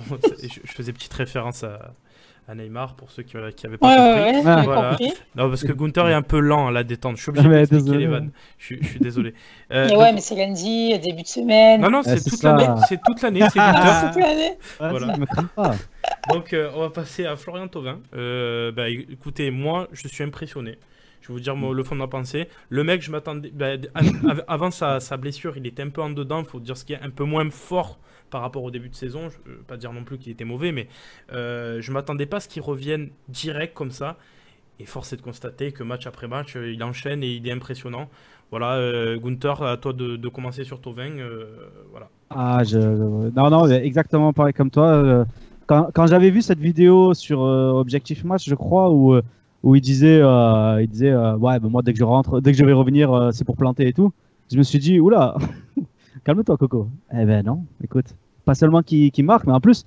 Bon, je faisais petite référence à Neymar pour ceux qui n'avaient pas compris. Voilà. Non, parce que Gunther est un peu lent à la détente. Je suis obligé d'expliquer les vannes. Je suis désolé. Mais c'est lundi, début de semaine. Non, c'est toute l'année. C'est toute l'année. C'est Gunther. Toute l'année. Voilà. Donc, on va passer à Florian Thauvin. Écoutez, moi, je suis impressionné. Je vais vous dire le fond de ma pensée. Le mec, je m'attendais... avant sa blessure, il était un peu en dedans. Il faut dire ce qui est un peu moins fort par rapport au début de saison. Je ne veux pas dire non plus qu'il était mauvais, mais je ne m'attendais pas à ce qu'il revienne direct comme ça. Et force est de constater que match après match, il enchaîne et il est impressionnant. Voilà, Gunther, à toi de commencer sur Thauvin. Voilà. Non, exactement pareil comme toi. Quand j'avais vu cette vidéo sur Objectif Match, je crois, où il disait moi dès que je vais revenir, c'est pour planter et tout. Je me suis dit, oula, calme-toi Coco. Eh ben non, écoute, pas seulement qu'il marque, mais en plus,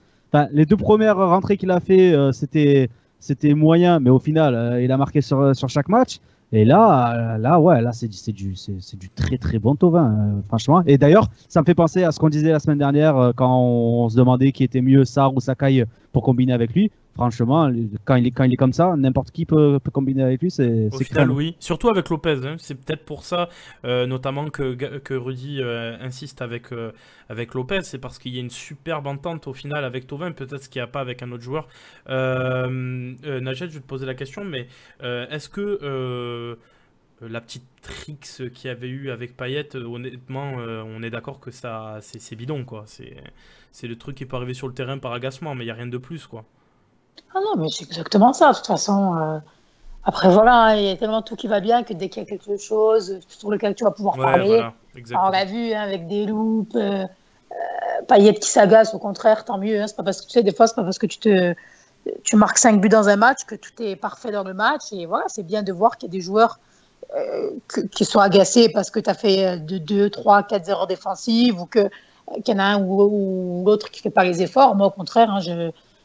les 2 premières rentrées qu'il a fait, c'était moyen, mais au final, il a marqué sur chaque match. Et là, c'est du très très bon Thauvin, franchement. Et d'ailleurs, ça me fait penser à ce qu'on disait la semaine dernière quand on se demandait qui était mieux, Sarr ou Sakai pour combiner avec lui. Franchement, quand il est comme ça, n'importe qui peut combiner avec lui. C'est final, oui. Surtout avec Lopez. Hein. C'est peut-être pour ça, notamment que Rudy insiste avec Lopez. C'est parce qu'il y a une superbe entente au final avec Thauvin. Peut-être ce qu'il n'y a pas avec un autre joueur. Najed, je vais te poser la question, mais est-ce que la petite tricks qu'il y avait eu avec Payet, honnêtement, on est d'accord que c'est bidon, quoi. C'est le truc qui peut arriver sur le terrain par agacement, mais il n'y a rien de plus, quoi. Ah non, mais c'est exactement ça. De toute façon, après, voilà, il y a tellement tout qui va bien que dès qu'il y a quelque chose sur lequel tu vas pouvoir parler, voilà, on l'a vu avec des loupes, Payet qui s'agace, au contraire, tant mieux. Hein, c'est pas parce que tu sais, des fois, c'est pas parce que tu te tu marques 5 buts dans un match, que tout est parfait dans le match. Et voilà, c'est bien de voir qu'il y a des joueurs qui sont agacés parce que tu as fait 2, 3, 4 erreurs défensives ou qu'il y en a un ou l'autre qui ne fait pas les efforts. Moi, au contraire,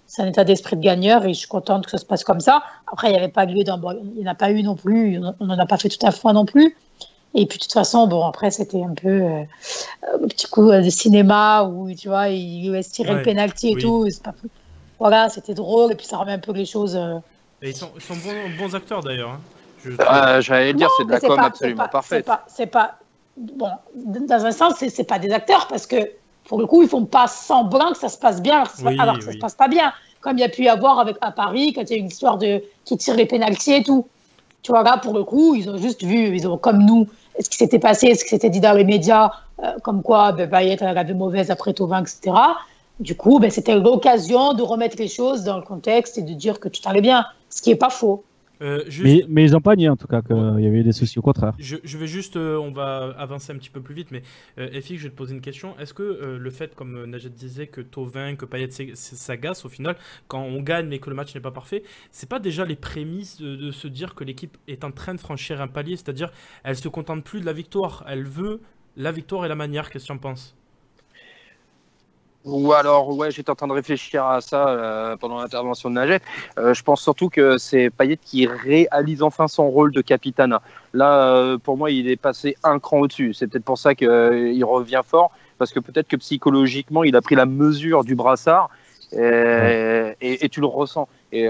c'est un état d'esprit de gagneur et je suis contente que ça se passe comme ça. Après, il n'y avait pas lieu il n'y en a pas eu non plus. On n'en a pas fait tout à fois non plus. Et puis, de toute façon, bon, après, c'était un peu un petit coup de cinéma où, tu vois, il laisse tirer le pénalty et tout. C'est pas... Voilà, c'était drôle. Et puis, ça remet un peu les choses... Et ils sont bons acteurs, d'ailleurs. Hein. J'allais dire, c'est de la com absolument parfaite. C'est pas... Bon, dans un sens, c'est pas des acteurs parce que, pour le coup, ils font pas semblant que ça se passe bien alors que ça se passe pas bien. Comme il y a pu y avoir à Paris, quand il y a eu une histoire qui tire les pénaltys et tout. Tu vois, là, pour le coup, ils ont juste vu, comme nous, ce qui s'était passé, ce qui s'était dit dans les médias, comme quoi Payet elle avait mauvaise après Thauvin, etc. Du coup, c'était l'occasion de remettre les choses dans le contexte et de dire que tout allait bien, ce qui n'est pas faux. Mais ils n'ont pas nié en tout cas qu'il y avait eu des soucis, au contraire. Je vais juste, on va avancer un petit peu plus vite, mais FX, je vais te poser une question. Est-ce que le fait, comme Najat disait, que Thauvin, que Payet s'agace au final, quand on gagne mais que le match n'est pas parfait, c'est pas déjà les prémices de se dire que l'équipe est en train de franchir un palier, c'est-à-dire elle se contente plus de la victoire, elle veut la victoire et la manière. Qu'est-ce que tu en penses? Ou alors, ouais, j'étais en train de réfléchir à ça pendant l'intervention de Najat. Je pense surtout que c'est Payet qui réalise enfin son rôle de capitana. Là, pour moi, il est passé un cran au-dessus. C'est peut-être pour ça qu'il revient fort, parce que peut-être que psychologiquement, il a pris la mesure du brassard et tu le ressens. Et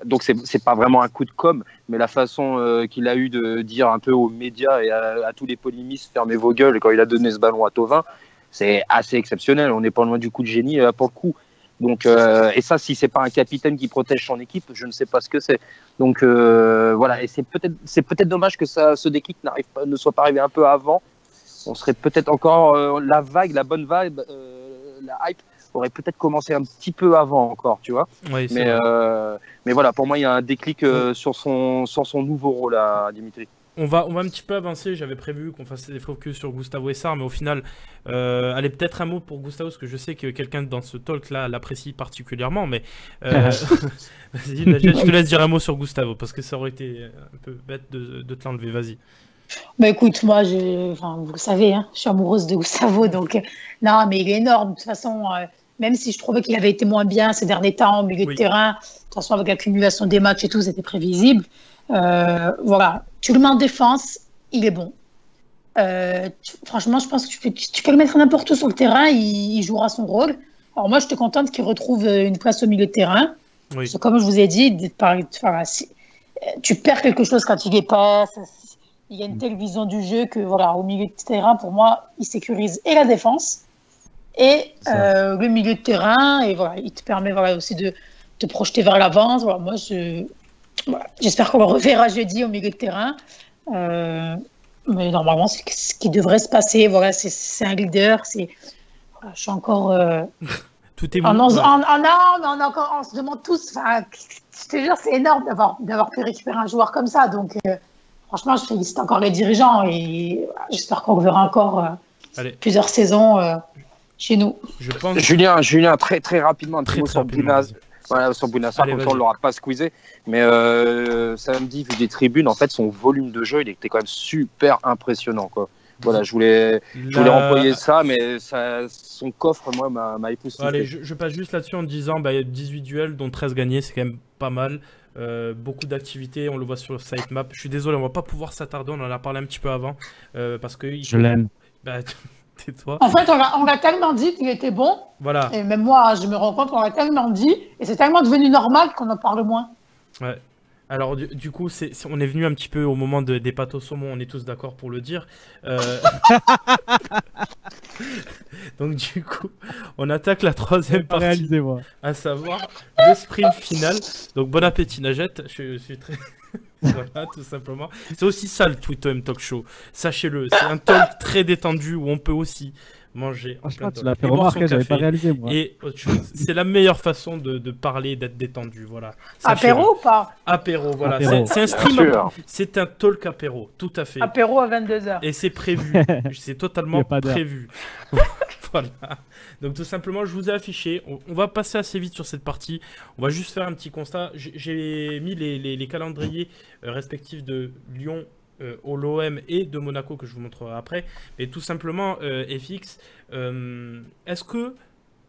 donc, c'est pas vraiment un coup de com', mais la façon qu'il a eu de dire un peu aux médias et à tous les polémistes, fermez vos gueules, quand il a donné ce ballon à Thauvin, c'est assez exceptionnel. On n'est pas loin du coup de génie pour le coup. Donc, et ça, si c'est pas un capitaine qui protège son équipe, je ne sais pas ce que c'est. Donc voilà. Et c'est peut-être dommage que ce déclic ne soit pas arrivé un peu avant. On serait peut-être encore la bonne vague, la hype aurait peut-être commencé un petit peu avant encore, tu vois. Oui, mais voilà, pour moi, il y a un déclic sur son nouveau rôle à Dimitri. On va un petit peu avancer. J'avais prévu qu'on fasse des focus sur Gustavo Essar, mais au final, allez, peut-être un mot pour Gustavo, parce que je sais que quelqu'un dans ce talk-là l'apprécie particulièrement. Mais vas-y, Najat, je te laisse dire un mot sur Gustavo, parce que ça aurait été un peu bête de te l'enlever. Vas-y. Écoute, moi, vous le savez, hein, je suis amoureuse de Gustavo, donc non, mais il est énorme. De toute façon, même si je trouvais qu'il avait été moins bien ces derniers temps au milieu de terrain, de toute façon, avec l'accumulation des matchs et tout, c'était prévisible. Voilà, tu le mets en défense, il est bon. Franchement, je pense que tu peux le mettre n'importe où sur le terrain, il jouera son rôle. Alors moi, je suis contente qu'il retrouve une place au milieu de terrain. Oui. Comme je vous ai dit, tu perds quelque chose quand il est pas. Il y a une telle vision du jeu que voilà, au milieu de terrain, pour moi, il sécurise et la défense et le milieu de terrain. Et voilà, il te permet aussi de te projeter vers l'avant. Voilà, moi, j'espère qu'on le reverra jeudi au milieu de terrain. Mais normalement, c'est ce qui devrait se passer. Voilà, c'est un leader. Je suis encore. Tout est bon. On se demande tous. Je te jure, c'est énorme d'avoir pu récupérer un joueur comme ça. Donc, franchement, je félicite encore les dirigeants et j'espère qu'on le verra encore plusieurs saisons chez nous. Je pense... Julien, très très rapidement, très sur Bounassar. Voilà, sur Bounassar, comme ça on ne l'aura pas squeezé. Mais samedi, vu des tribunes, en fait, son volume de jeu, il était quand même super impressionnant, quoi. Voilà, je voulais renvoyer ça, mais son coffre, moi, m'a époustouflé. Allez, je passe juste là-dessus en disant 18 duels, dont 13 gagnés, c'est quand même pas mal. Beaucoup d'activités, on le voit sur le sitemap. Je suis désolé, on va pas pouvoir s'attarder, on en a parlé un petit peu avant. Parce que je l'aime. Tais-toi. En fait, on l'a tellement dit qu'il était bon. Voilà. Et même moi, je me rends compte qu'on l'a tellement dit. Et c'est tellement devenu normal qu'on en parle moins. Ouais. Alors, du coup, on est venu un petit peu au moment des pâtes au saumon, on est tous d'accord pour le dire. Donc, du coup, on attaque la troisième partie, à savoir le sprint final. Donc, bon appétit, Najat. Je suis très... Voilà, tout simplement. C'est aussi ça le Twit'em Talk Show. Sachez-le, c'est un talk très détendu où on peut aussi manger. Franchement, tu l'as fait remarquer, j'avais pas réalisé moi. Et autre chose, c'est la meilleure façon de parler, d'être détendu. Voilà. Apéro ou pas? Apéro, voilà. C'est un stream, c'est un talk apéro, tout à fait. Apéro à 22h. Et c'est prévu, c'est totalement prévu. Voilà. Donc tout simplement, je vous ai affiché. On va passer assez vite sur cette partie. On va juste faire un petit constat. J'ai mis les calendriers respectifs de Lyon, au l'OM et de Monaco que je vous montrerai après. Mais tout simplement, FX, est-ce que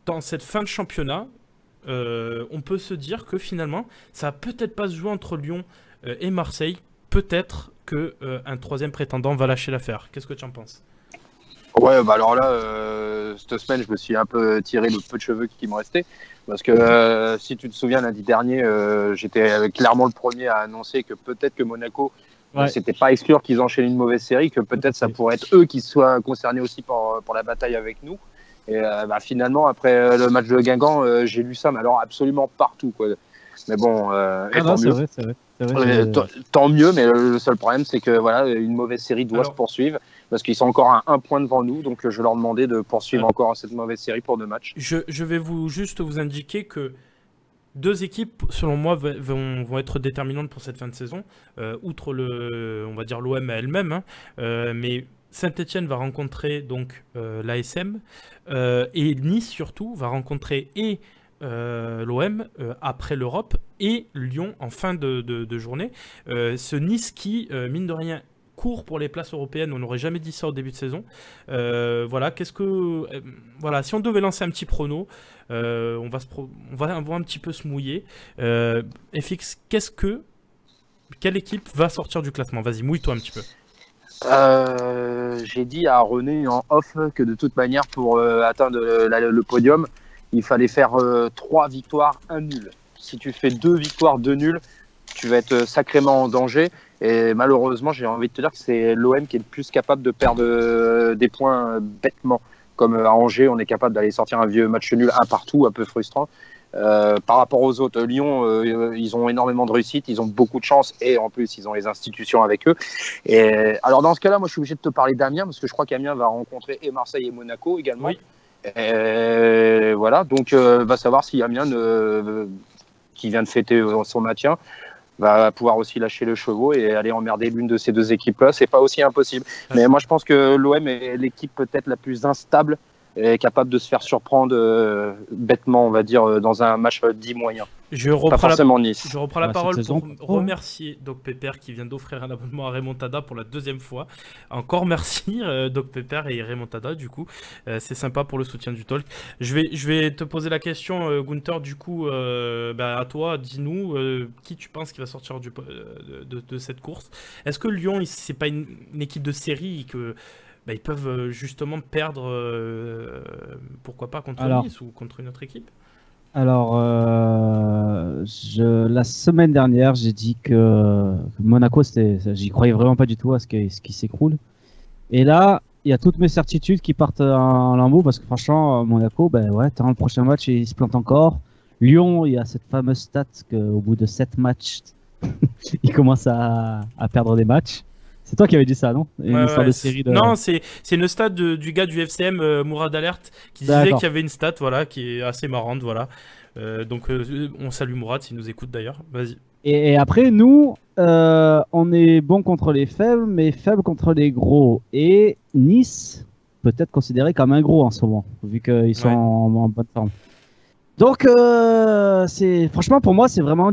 dans cette fin de championnat, on peut se dire que finalement, ça va peut-être pas se jouer entre Lyon et Marseille. Peut-être que un troisième prétendant va lâcher l'affaire. Qu'est-ce que tu en penses? Ouais, bah alors là, cette semaine, je me suis un peu tiré le peu de cheveux qui me restait. Parce que si tu te souviens, lundi dernier, j'étais clairement le premier à annoncer que peut-être que Monaco, c'était pas exclure qu'ils enchaînent une mauvaise série, que peut-être ça pourrait être eux qui soient concernés aussi pour la bataille avec nous. Et finalement, après le match de Guingamp, j'ai lu ça, mais alors absolument partout, quoi. Mais bon, tant mieux. C'est vrai. Tant mieux, mais le seul problème, c'est que voilà, une mauvaise série doit se poursuivre parce qu'ils sont encore à un point devant nous. Donc, je leur demandais de poursuivre encore cette mauvaise série pour 2 matchs. Je vais juste vous indiquer que 2 équipes, selon moi, vont être déterminantes pour cette fin de saison. Outre on va dire l'OM elle-même, hein, mais Saint-Etienne va rencontrer donc l'ASM et Nice surtout va rencontrer l'OM après l'Europe et Lyon en fin de journée. Ce Nice qui, mine de rien, court pour les places européennes. On n'aurait jamais dit ça au début de saison. Voilà, voilà, si on devait lancer un petit prono, on va un petit peu se mouiller. FX, quelle équipe va sortir du classement? Vas-y, mouille-toi un petit peu. J'ai dit à René en off que de toute manière, pour atteindre le podium, il fallait faire 3 victoires, 1 nul. Si tu fais 2 victoires, 2 nuls, tu vas être sacrément en danger. Et malheureusement, j'ai envie de te dire que c'est l'OM qui est le plus capable de perdre des points bêtement. Comme à Angers, on est capable d'aller sortir un vieux match nul un partout, un peu frustrant. Par rapport aux autres, Lyon, ils ont énormément de réussite, ils ont beaucoup de chance et en plus, ils ont les institutions avec eux. Et alors dans ce cas-là, moi, je suis obligé de te parler d'Amiens parce que je crois qu'Amiens va rencontrer et Marseille et Monaco également. Oui. Et voilà, donc va savoir si Amiens, qui vient de fêter son maintien, va pouvoir aussi lâcher le chevaux et aller emmerder l'une de ces 2 équipes-là. C'est pas aussi impossible. Mais moi, je pense que l'OM est l'équipe peut-être la plus instable et capable de se faire surprendre bêtement, on va dire, dans un match dit moyen. Je reprends Nice. Je reprends la parole pour remercier Doc Pépère qui vient d'offrir un abonnement à Remontada pour la 2e fois. Encore merci Doc Pépère et Remontada du coup. C'est sympa pour le soutien du talk. Je vais te poser la question Gunther du coup à toi, dis-nous qui tu penses qui va sortir de cette course. Est-ce que Lyon c'est pas une équipe de série que ils peuvent justement perdre pourquoi pas contre Nice ou contre une autre équipe? Alors, la semaine dernière, j'ai dit que Monaco, j'y croyais vraiment pas du tout à ce qui s'écroule. Et là, il y a toutes mes certitudes qui partent en lambeaux parce que franchement, Monaco, t'as le prochain match et il se plante encore. Lyon, il y a cette fameuse stat qu'au bout de 7 matchs, il commence à perdre des matchs. C'est toi qui avais dit ça, non? Une histoire de série de... Non, c'est une stat du gars du FCM, Mourad Alert, qui disait qu'il y avait une stat voilà, qui est assez marrante. Voilà. Donc, on salue Mourad s'il nous écoute d'ailleurs. Vas-y. Et après, nous, on est bon contre les faibles, mais faible contre les gros. Et Nice peut être considéré comme un gros en ce moment, vu qu'ils sont en bonne forme. Donc, franchement, pour moi, c'est vraiment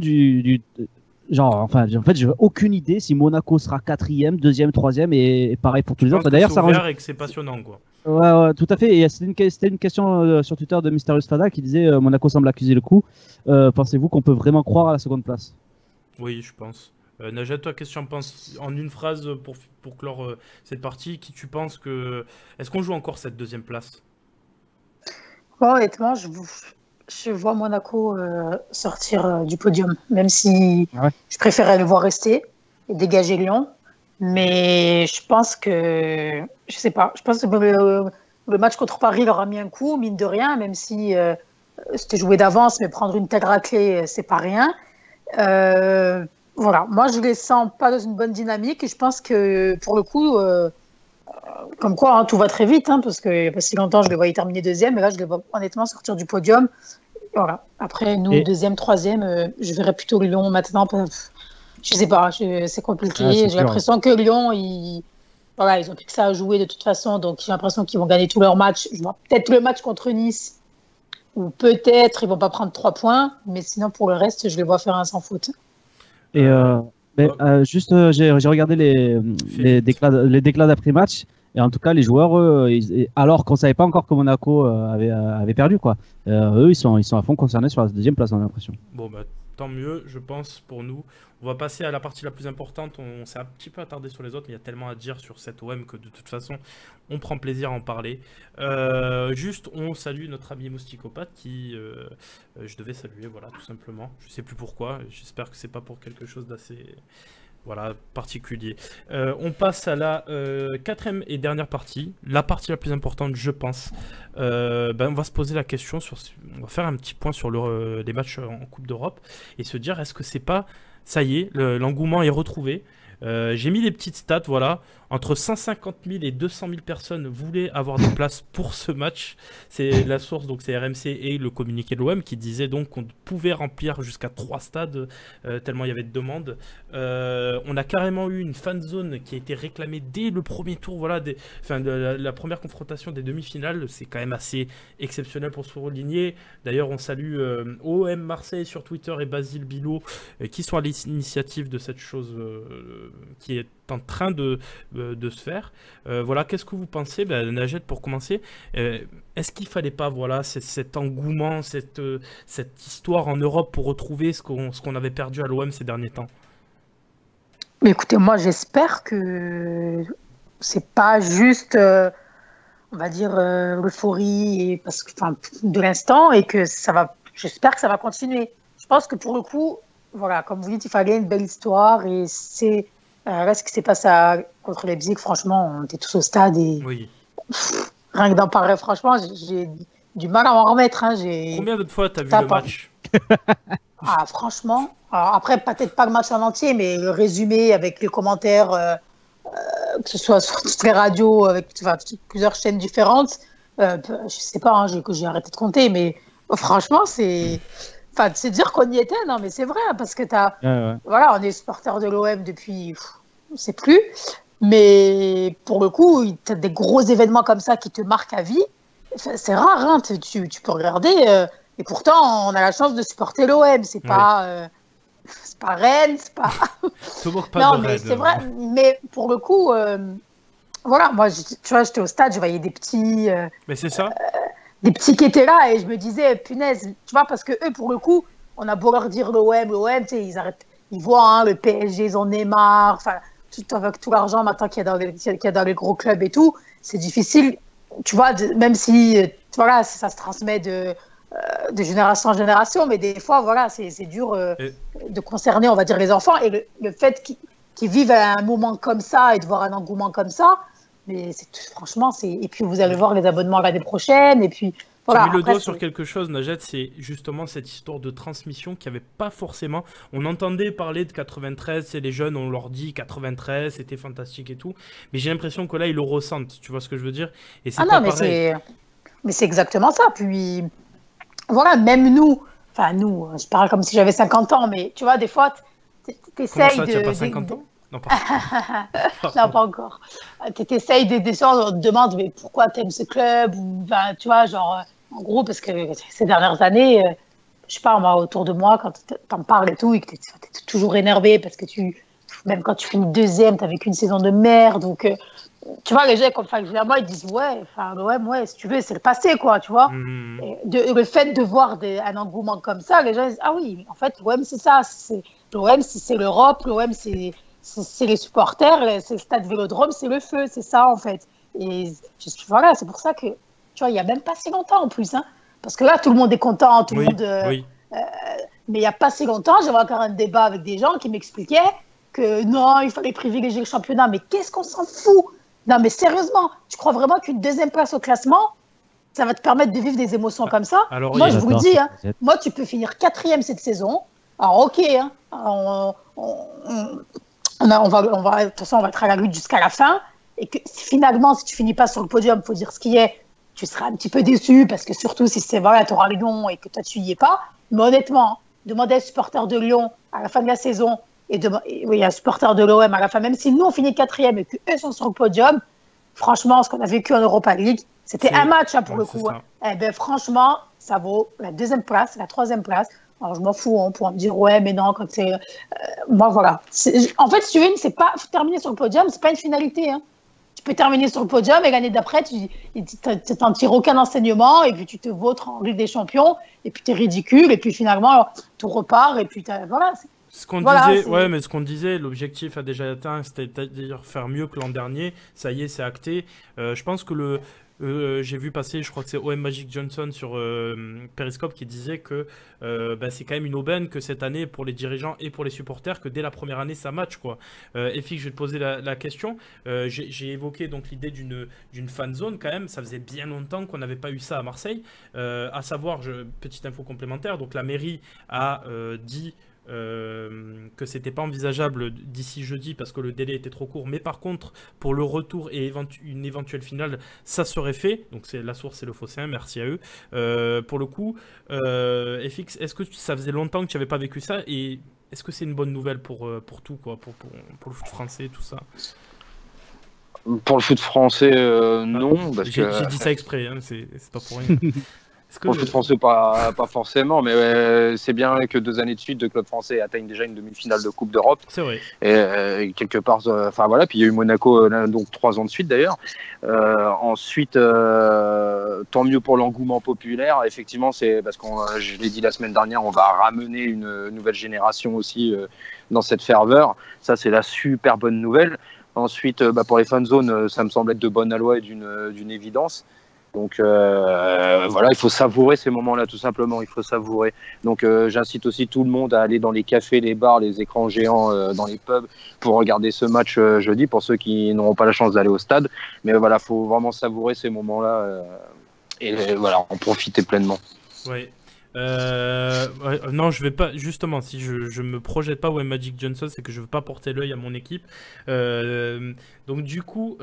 en fait, j'ai aucune idée si Monaco sera 4e, 2e, 3e et pareil pour tous les autres. D'ailleurs, ça rend et que c'est passionnant, quoi. Ouais, tout à fait. Et c'était une question sur Twitter de Mysterious Fada qui disait Monaco semble accuser le coup. Pensez-vous qu'on peut vraiment croire à la 2e place? Oui, je pense. Najat, toi, qu'est-ce que tu en penses en une phrase pour clore cette partie? Qui tu penses que est-ce qu'on joue encore cette 2e place? Honnêtement, je vois Monaco sortir du podium, même si je préférais le voir rester et dégager Lyon. Mais je pense que, je sais pas, je pense que le match contre Paris leur a mis un coup, mine de rien, même si c'était joué d'avance, mais prendre une telle raclée, c'est pas rien. Voilà, moi je les sens pas dans une bonne dynamique et je pense que pour le coup, comme quoi tout va très vite, parce que il n'y a pas si longtemps je les voyais terminer 2e, et là je les vois honnêtement sortir du podium. Voilà. Après, nous, 2e, 3e, je verrais plutôt Lyon maintenant. Je sais pas, c'est compliqué. J'ai l'impression que Lyon, voilà, ils ont plus que ça à jouer de toute façon, donc j'ai l'impression qu'ils vont gagner tous leurs matchs. Je vois peut-être le match contre Nice, ou peut-être ils vont pas prendre 3 points, mais sinon pour le reste, je les vois faire un sans faute. Et juste, j'ai regardé les déclats d'après-match. Et en tout cas, les joueurs, alors qu'on ne savait pas encore que Monaco avait perdu, quoi. Eux, ils sont à fond concernés sur la deuxième place, on a l'impression. Bon, bah, tant mieux, je pense, pour nous. On va passer à la partie la plus importante. On s'est un petit peu attardé sur les autres, mais il y a tellement à dire sur cette OM que de toute façon, on prend plaisir à en parler. Juste, on salue notre ami Mousticopathe qui, je devais saluer, voilà, tout simplement. Je sais plus pourquoi. J'espère que c'est pas pour quelque chose d'assez... Voilà, particulier. On passe à la quatrième et dernière partie, la partie la plus importante, je pense. On va se poser la question on va faire un petit point sur les matchs en Coupe d'Europe et se dire est-ce que c'est pas, ça y est, l'engouement est retrouvé. J'ai mis des petites stats, voilà. Entre 150 000 et 200 000 personnes voulaient avoir des places pour ce match. C'est la source, donc c'est RMC et le communiqué de l'OM qui disait donc qu'on pouvait remplir jusqu'à 3 stades tellement il y avait de demandes. On a carrément eu une fan zone qui a été réclamée dès le premier tour, voilà, la première confrontation des demi-finales. C'est quand même assez exceptionnel pour se souligner. D'ailleurs, on salue OM Marseille sur Twitter et Basile Bilot qui sont à l'initiative de cette chose qui est en train de se faire. Voilà, qu'est-ce que vous pensez, Najed, pour commencer, est-ce qu'il fallait pas, voilà, cet engouement, cette histoire en Europe pour retrouver ce qu'on avait perdu à l'OM ces derniers temps? Mais écoutez, moi j'espère que c'est pas juste, on va dire, l'euphorie de l'instant et que j'espère que ça va continuer. Je pense que pour le coup, voilà, comme vous dites, il fallait une belle histoire et c'est là ce qui s'est passé contre Leipzig. Franchement, on était tous au stade et oui. Rien que d'en parler, franchement, j'ai du mal à m'en remettre. Hein. Combien d'autres fois t'as vu le match? Franchement, alors après peut-être pas le match en entier, mais le résumé avec les commentaires, que ce soit sur toutes les radios, avec plusieurs chaînes différentes. Je sais pas, j'ai arrêté de compter, mais franchement, c'est dire qu'on y était, non, mais c'est vrai, parce que voilà, on est supporter de l'OM depuis, on ne sait plus, mais pour le coup, tu as des gros événements comme ça qui te marquent à vie. C'est rare, hein, tu peux regarder, et pourtant, on a la chance de supporter l'OM, c'est pas Rennes, c'est pas... non, mais c'est vrai, mais pour le coup, voilà, moi, tu vois, j'étais au stade, je voyais des petits... mais c'est ça. Des petits qui étaient là et je me disais, punaise, tu vois, parce que eux, pour le coup, on a beau leur dire l'OM, tu sais, ils voient le PSG, ils en ont marre, enfin, avec tout l'argent maintenant qu'il y a dans les gros clubs et tout, c'est difficile, tu vois, même si, voilà, ça se transmet de génération en génération, mais des fois, voilà, c'est dur de concerner, on va dire, les enfants et le fait qu'ils vivent un moment comme ça et de voir un engouement comme ça. Mais franchement, et puis vous allez voir les abonnements l'année prochaine, et puis voilà. Tu mets le doigt sur quelque chose, Najed, c'est justement cette histoire de transmission qu'il n'y avait pas forcément. On entendait parler de 93, c'est les jeunes, on leur dit 93, c'était fantastique et tout, mais j'ai l'impression que là, ils le ressentent, tu vois ce que je veux dire? Et c'est pas pareil. Mais c'est exactement ça, puis voilà, même nous, je parle comme si j'avais 50 ans, mais tu vois, des fois, t'essayes Comment ça, tu n'as pas 50 ans? Non, pas. Non, pas encore. Tu essayes des choses, on te demande mais pourquoi tu aimes ce club ou tu vois, genre, en gros, parce que ces dernières années, je sais pas, moi, autour de moi, quand t'en parles et tout, et que t'es toujours énervé parce que même quand tu finis deuxième, t'as vécu une saison de merde, donc tu vois, les gens, comme moi, ils disent ouais, si tu veux, c'est le passé, quoi, tu vois. Et le fait de voir un engouement comme ça, les gens disent ah oui, en fait, l'OM, c'est ça. L'OM, c'est l'Europe, l'OM, c'est les supporters, c'est le stade Vélodrome, c'est le feu, c'est ça en fait. Et voilà, c'est pour ça que, tu vois, il n'y a même pas si longtemps en plus, hein, parce que là, tout le monde est content, tout le monde... mais il n'y a pas si longtemps, j'avais encore un débat avec des gens qui m'expliquaient que non, il fallait privilégier le championnat, mais qu'est-ce qu'on s'en fout? Non, mais sérieusement, tu crois vraiment qu'une deuxième place au classement, ça va te permettre de vivre des émotions comme ça? Alors, moi, je vous le dis, hein, moi, tu peux finir 4e cette saison. Alors, ok, hein, de toute façon, on va être à la lutte jusqu'à la fin. Et que finalement, si tu finis pas sur le podium, il faut dire ce qui est, tu seras un petit peu déçu parce que surtout si c'est vrai, tu auras Lyon et que toi, tu y es pas. Mais honnêtement, demandez aux supporters de Lyon à la fin de la saison il y a un supporter de l'OM à la fin, même si nous on finit 4e et qu'eux sont sur le podium, franchement, ce qu'on a vécu en Europa League, c'était un match pour le coup. Eh ben, franchement, ça vaut la 2e place, la 3e place. Alors je m'en fous, on pourra me dire ouais, mais non, quand c'est. Moi voilà. En fait, si tu veux, c'est pas terminer sur le podium, c'est pas une finalité. Hein. Tu peux terminer sur le podium et l'année d'après, tu n'en tires aucun enseignement et puis tu te vautres en Ligue des Champions et puis tu es ridicule et puis finalement tout repart et puis voilà. Ce qu'on disait, ouais, mais ce qu'on disait, l'objectif a déjà atteint, c'est-à-dire faire mieux que l'an dernier. Ça y est, c'est acté. Je pense que j'ai vu passer, je crois que c'est OM Magic Johnson sur Periscope qui disait que c'est quand même une aubaine que cette année pour les dirigeants et pour les supporters que dès la première année ça match quoi. Effie, je vais te poser la question. J'ai évoqué donc l'idée d'une fan zone quand même. Ça faisait bien longtemps qu'on n'avait pas eu ça à Marseille. À savoir, petite info complémentaire. Donc la mairie a dit que c'était pas envisageable d'ici jeudi parce que le délai était trop court, mais par contre pour le retour et une éventuelle finale ça serait fait, donc la source c'est le Phocéen, merci à eux. Pour le coup FX, est-ce que ça faisait longtemps que tu n'avais pas vécu ça et est-ce que c'est une bonne nouvelle pour tout quoi, pour le foot français, tout ça? Pour le foot français non, parce que j'ai dit ça exprès, hein, c'est pas pour rien. Pour le foot français, pas forcément, mais c'est bien que 2 années de suite, 2 clubs français atteignent déjà une demi-finale de Coupe d'Europe. C'est vrai. Et quelque part, voilà. Puis il y a eu Monaco, donc 3 ans de suite d'ailleurs. Ensuite, tant mieux pour l'engouement populaire. Effectivement, c'est parce je l'ai dit la semaine dernière, on va ramener une nouvelle génération aussi dans cette ferveur. Ça, c'est la super bonne nouvelle. Ensuite, pour les fan zones, ça me semble être de bonne aloi et d'une évidence. Donc voilà, il faut savourer ces moments-là, tout simplement, il faut savourer. Donc j'incite aussi tout le monde à aller dans les cafés, les bars, les écrans géants, dans les pubs pour regarder ce match jeudi, pour ceux qui n'auront pas la chance d'aller au stade. Mais voilà, il faut vraiment savourer ces moments-là et voilà, en profiter pleinement. Ouais. Non, je vais pas. Justement, si je me projette pas OM Magic Johnson, c'est que je veux pas porter l'œil à mon équipe. Donc du coup,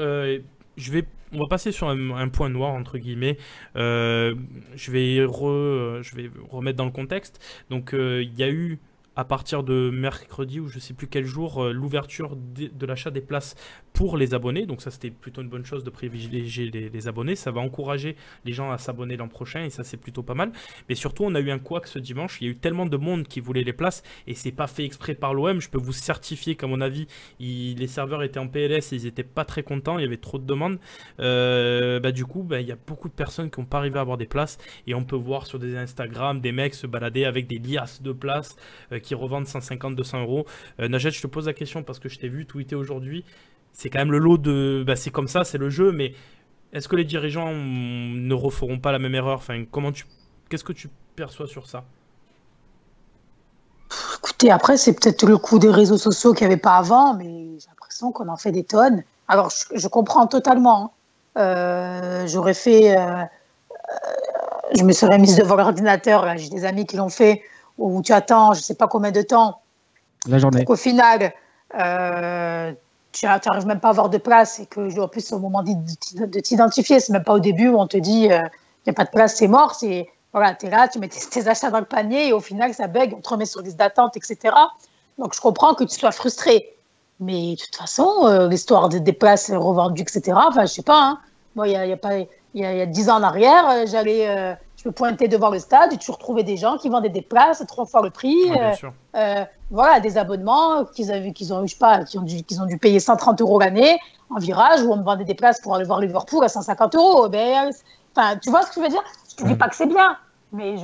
on va passer sur un point noir entre guillemets. Je vais remettre dans le contexte. Donc il y a eu à partir de mercredi ou je sais plus quel jour l'ouverture de l'achat des places pour les abonnés. Donc ça c'était plutôt une bonne chose de privilégier les abonnés. Ça va encourager les gens à s'abonner l'an prochain et ça c'est plutôt pas mal. Mais surtout on a eu un couac ce dimanche. Il y a eu tellement de monde qui voulait les places et c'est pas fait exprès par l'OM. Je peux vous certifier qu'à mon avis les serveurs étaient en PLS et ils étaient pas très contents. Il y avait trop de demandes. Du coup il y a beaucoup de personnes qui n'ont pas arrivé à avoir des places et on peut voir sur des Instagram des mecs se balader avec des liasses de places qui revendent 150-200 euros. Najat, je te pose la question parce que je t'ai vu tweeter aujourd'hui. C'est quand même le lot de... c'est comme ça, c'est le jeu, mais est-ce que les dirigeants ne referont pas la même erreur? Enfin, qu'est-ce que tu perçois sur ça? Écoutez, après, c'est peut-être le coup des réseaux sociaux qu'il n'y avait pas avant, mais j'ai l'impression qu'on en fait des tonnes. Alors, je comprends totalement. J'aurais fait... je me serais mise devant l'ordinateur, j'ai des amis qui l'ont fait, où tu attends je ne sais pas combien de temps. La journée. Au final, tu n'arrives même pas à avoir de place et que, en plus, au moment de t'identifier, c'est même pas au début où on te dit il n'y a pas de place, c'est mort. Voilà, tu es là, tu mets tes achats dans le panier et au final, ça bug, on te remet sur liste d'attente, etc. Donc, je comprends que tu sois frustré. Mais de toute façon, l'histoire des places revendues, etc., enfin, je ne sais pas. Hein. Moi, il y a 10 ans en arrière, je me pointais devant le stade et tu retrouvais des gens qui vendaient des places à 3 fois le prix. Voilà, des abonnements qu'ils ont dû payer 130 € l'année en virage où on me vendait des places pour aller voir Liverpool à 150 €. Tu vois ce que je veux dire? Je ne dis pas que c'est bien, mais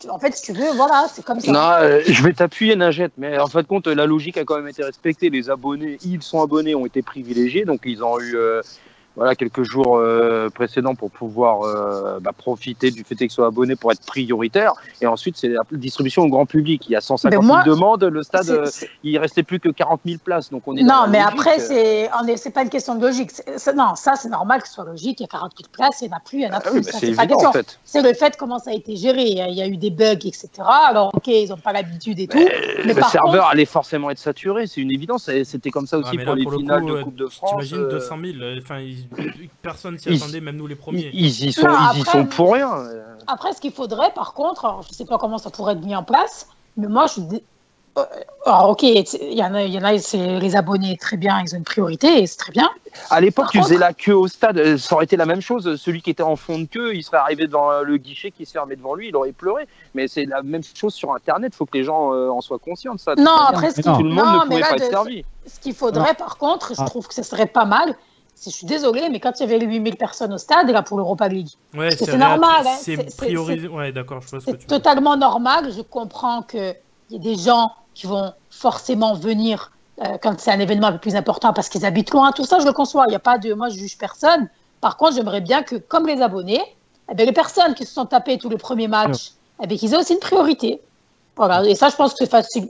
en fait, si tu veux, voilà, c'est comme ça. Non, je vais t'appuyer, Najette, mais en fait, compte, la logique a quand même été respectée. Les abonnés, ils sont abonnés, ont été privilégiés, donc ils ont eu quelques jours précédents pour pouvoir profiter du fait qu'ils soient abonnés pour être prioritaires. Et ensuite, c'est la distribution au grand public. Il y a 150 000 demandes. Le stade, il restait plus que 40 000 places. Donc on est non, mais après, c'est pas une question de logique. Non, ça, c'est normal que ce soit logique. Il y a 40 000 places, il n'y en a plus, il y en a plus. Oui, c'est évident, en fait. C'est le fait comment ça a été géré. Il y a eu des bugs, etc. Alors, ok, ils n'ont pas l'habitude et tout. Mais le serveur allait forcément être saturé. C'est une évidence. C'était comme ça aussi pour les finales de Coupe de France. T'imagines 200 000. Enfin, personne s'y attendait, même nous les premiers. Ils y sont pour rien. Après, ce qu'il faudrait, par contre, alors, je ne sais pas comment ça pourrait être mis en place, mais moi, Alors, ok, il y en a, c'est les abonnés, très bien, ils ont une priorité, et c'est très bien. À l'époque, Par tu contre- faisais la queue au stade, ça aurait été la même chose. Celui qui était en fond de queue, il serait arrivé devant le guichet qui se fermait devant lui, il aurait pleuré. Mais c'est la même chose sur Internet, il faut que les gens en soient conscients de ça. Non, Tout après, non. le monde ne pouvait pas être servi. Ce qu'il faudrait, par contre, je trouve que ce serait pas mal, je suis désolée, mais quand il y avait les 8000 personnes au stade, là, pour l'Europa League, Ouais, parce que c'est normal, hein, C'est priorisé. Ouais, d'accord, je vois ce que tu c'est veux dire. totalement normal. Je comprends qu'il y ait des gens qui vont forcément venir quand c'est un événement un peu plus important parce qu'ils habitent loin. Tout ça, je le conçois. Il y a pas de, moi, je juge personne. Par contre, j'aimerais bien que, comme les abonnés, eh bien, les personnes qui se sont tapées tous les premiers matchs, eh bien, qu'ils aient aussi une priorité. Voilà. Et ça, je pense que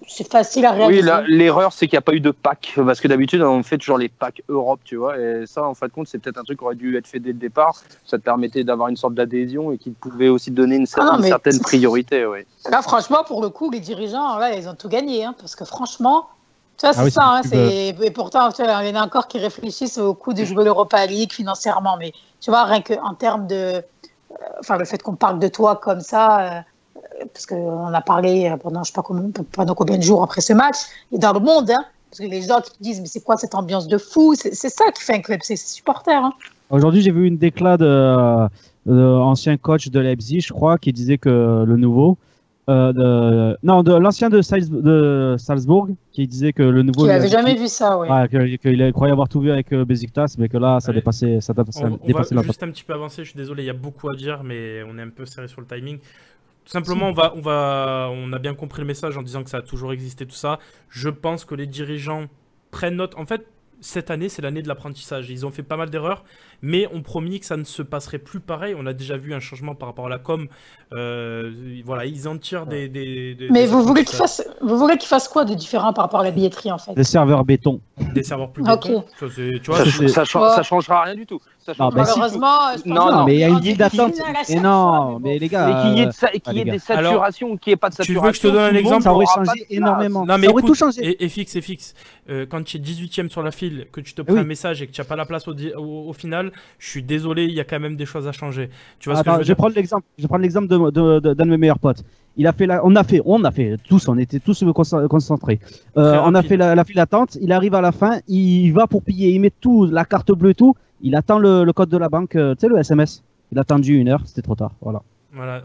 c'est facile à réaliser. Oui, l'erreur, c'est qu'il n'y a pas eu de pack. Parce que d'habitude, on fait toujours les packs Europe, tu vois. Et ça, en fin de compte, c'est peut-être un truc qui aurait dû être fait dès le départ. Ça te permettait d'avoir une sorte d'adhésion et qui pouvait aussi te donner une certaine priorité. Oui. Là, franchement, pour le coup, les dirigeants, là, ils ont tout gagné. Hein, parce que franchement, tu vois, c'est oui, ça. Hein, c'est et pourtant, tu vois, il y en a encore qui réfléchissent au coût de jouer l'Europa League financièrement. Mais tu vois, rien qu'en termes de. Enfin, le fait qu'on parle de toi comme ça. Parce qu'on a parlé pendant, je sais pas pendant combien de jours après ce match, et dans le monde, hein, parce que les gens qui disent, mais c'est quoi cette ambiance de fou? C'est ça qui fait un club, c'est ses supporters. Hein. Aujourd'hui, j'ai vu une déclat de ancien coach de Leipzig, je crois, qui disait que le nouveau, de l'ancien de Salzbourg, qui disait que le nouveau. Tu n'avais jamais vu ça, oui. Ouais, qu'il croyait avoir tout vu avec Besiktas, mais que là, ça dépassait On dépassait va la juste un petit peu avancer, je suis désolé, il y a beaucoup à dire, mais on est un peu serré sur le timing. Tout simplement, on a bien compris le message en disant que ça a toujours existé, tout ça. Je pense que les dirigeants prennent note. En fait, cette année, c'est l'année de l'apprentissage. Ils ont fait pas mal d'erreurs, mais on promis que ça ne se passerait plus pareil. On a déjà vu un changement par rapport à la com. Voilà, ils en tirent des mais vous voulez qu'ils fassent quoi de différent par rapport à la billetterie, en fait? Des serveurs béton. Des serveurs plus béton. Ok. Ça, tu vois, Ça changera rien du tout. Malheureusement, non, mais il y a une ville d'attente. Et non, mais les gars. Qu'il y ait des saturations ou qu'il n'y ait pas de saturation. Tu veux que je te donne un exemple? Ça aurait changé énormément. Non, mais ça aurait écoute, tout changé. Et fixe. Quand tu es 18ème sur la file, que tu te prends un message et que tu n'as pas la place au final, je suis désolé, il y a quand même des choses à changer. Tu vois ce que je veux dire? Je prends l'exemple d'un de mes meilleurs potes. On a fait tous, on était tous concentrés. On a fait la file d'attente. Il arrive à la fin, il va pour payer, il met tout, la carte bleue et tout. Il attend le code de la banque, tu sais, le SMS. Il a attendu 1 heure, c'était trop tard. Voilà.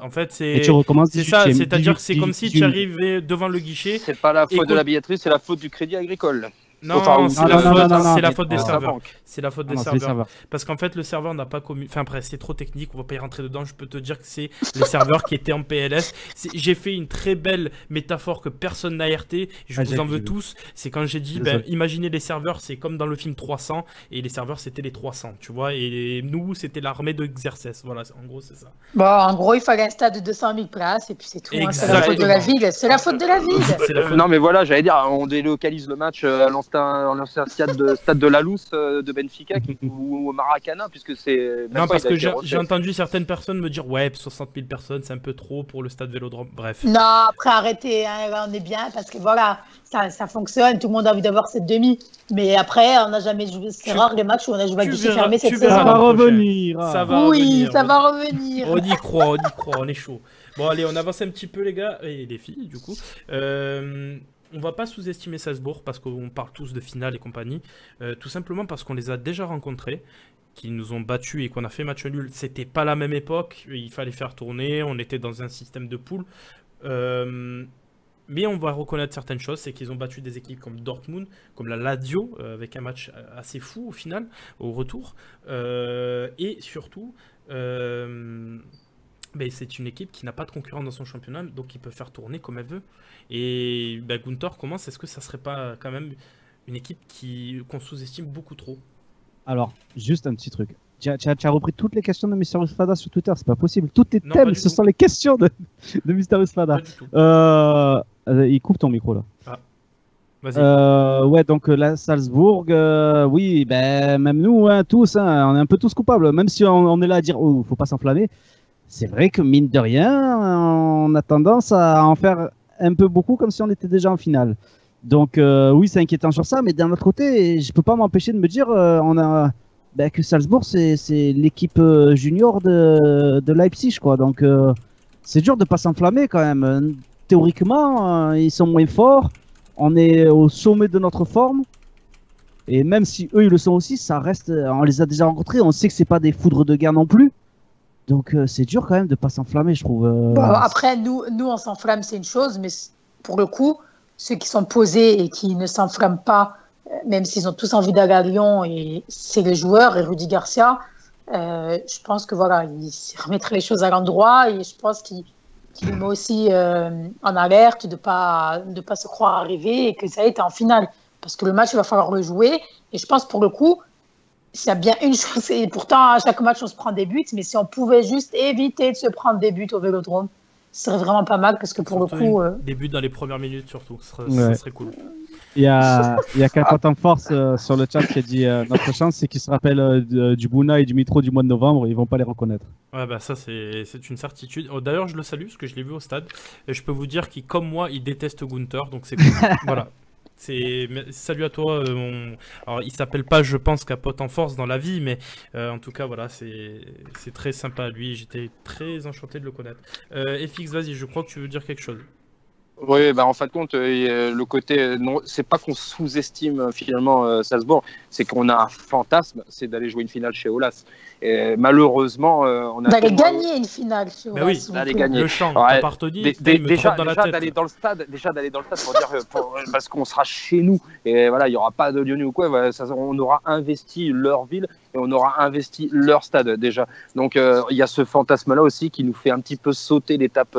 En fait, Et tu recommences. c'est ça, c'est-à-dire que c'est comme si tu arrivais devant le guichet. C'est pas la faute de la billetterie, c'est la faute du Crédit Agricole. Non, c'est la faute des la serveurs. banque. C'est la faute des serveurs. Parce qu'en fait, le serveur n'a pas commis. Enfin, après, c'est trop technique, on va pas y rentrer dedans. Je peux te dire que c'est les serveurs qui étaient en PLS. J'ai fait une très belle métaphore que personne n'a RT. Je vous en veux tous. C'est quand j'ai dit, imaginez les serveurs, c'est comme dans le film 300. Et les serveurs, c'était les 300, tu vois. Et nous, c'était l'armée de Xerxes. Voilà, en gros, c'est ça. Bon, en gros, il fallait un stade de 200 000 places. Et puis c'est tout. Hein. C'est la faute de la ville. C'est la faute de la ville. Non, mais voilà, j'allais dire, on délocalise le match à l'ancien stade de la Lousse de Benfica ou au Maracana, puisque c'est. Non, parce que j'ai entendu certaines personnes me dire ouais, 60 000 personnes, c'est un peu trop pour le stade Vélodrome. Bref. Non, après arrêtez, hein, là, on est bien parce que voilà, ça fonctionne, tout le monde a envie d'avoir cette demi. Mais après, on n'a jamais joué. C'est rare les matchs où on a joué à guichet fermé cette saison. Ça va revenir. Ça va revenir. On y croit, on est chaud. Bon, allez, on avance un petit peu, les gars et les filles, du coup. On va pas sous-estimer Salzbourg parce qu'on parle tous de finale et compagnie. Tout simplement parce qu'on les a déjà rencontrés, qu'ils nous ont battus et qu'on a fait match nul. C'était pas la même époque, il fallait faire tourner, on était dans un système de poule. Mais on va reconnaître certaines choses, c'est qu'ils ont battu des équipes comme Dortmund, comme la Lazio, avec un match assez fou au final, au retour. Et surtout, c'est une équipe qui n'a pas de concurrent dans son championnat, donc qui peut faire tourner comme elle veut. Et Gunther commence, est-ce que ça serait pas quand même une équipe qu'on sous-estime beaucoup trop? Alors, juste un petit truc. Tu as repris toutes les questions de Mysterious Fada sur Twitter, c'est pas possible. Tous tes thèmes, ce sont les questions de Mysterious Fada. Il coupe ton micro là. Ah. Vas-y. Ouais, donc la Salzbourg, oui, même nous, hein, tous, hein, on est un peu tous coupables. Même si on est là à dire, oh, faut pas s'enflammer. C'est vrai que mine de rien, on a tendance à en faire un peu beaucoup comme si on était déjà en finale. Donc oui, c'est inquiétant sur ça, mais d'un autre côté, je peux pas m'empêcher de me dire que Salzbourg, c'est l'équipe junior de Leipzig, quoi. Donc c'est dur de pas s'enflammer quand même. Théoriquement, ils sont moins forts. on est au sommet de notre forme. Et même si eux ils le sont aussi, ça reste. On les a déjà rencontrés, on sait que c'est pas des foudres de guerre non plus. Donc c'est dur quand même de pas s'enflammer, je trouve. Bon, après, nous on s'enflamme, c'est une chose, mais pour le coup, ceux qui sont posés et qui ne s'enflamment pas, même s'ils ont tous envie d'aller à Lyon, et c'est les joueurs et Rudy Garcia. Je pense que voilà, il remettrait les choses à l'endroit et je pense qu'il nous met aussi en alerte de pas se croire arrivé et que ça a été en finale. Parce que le match, il va falloir le jouer. Et je pense pour le coup, s'il y a bien une chose, et pourtant à chaque match on se prend des buts, mais si on pouvait juste éviter de se prendre des buts au Vélodrome, ce serait vraiment pas mal parce que pour surtout le coup. Des buts dans les premières minutes surtout, ça serait cool. Il y a quelqu'un en force sur le chat qui a dit notre chance c'est qu'ils se rappellent du Bouna et du Mitro du mois de novembre, ils vont pas les reconnaître. Ouais bah ça c'est une certitude. Oh, d'ailleurs je le salue parce que je l'ai vu au stade et je peux vous dire qu'il comme moi il déteste Gunther donc c'est cool. Voilà. Salut à toi. Alors il s'appelle pas je pense Capote en force dans la vie mais en tout cas voilà c'est très sympa à lui. J'étais très enchanté de le connaître. FX vas-y je crois que tu veux dire quelque chose. Oui, bah en fin de compte, le côté, non, c'est pas qu'on sous-estime finalement Salzbourg, c'est qu'on a un fantasme, c'est d'aller jouer une finale chez Aulas. Et malheureusement, on a d'aller gagner une finale chez Aulas. Oui, d'aller gagner. Le champ, ouais, déjà d'aller dans le stade pour dire parce qu'on sera chez nous et voilà, il y aura pas de Lyonnais ou quoi, voilà, on aura investi leur ville et on aura investi leur stade déjà. Donc il y a ce fantasme-là aussi qui nous fait un petit peu sauter l'étape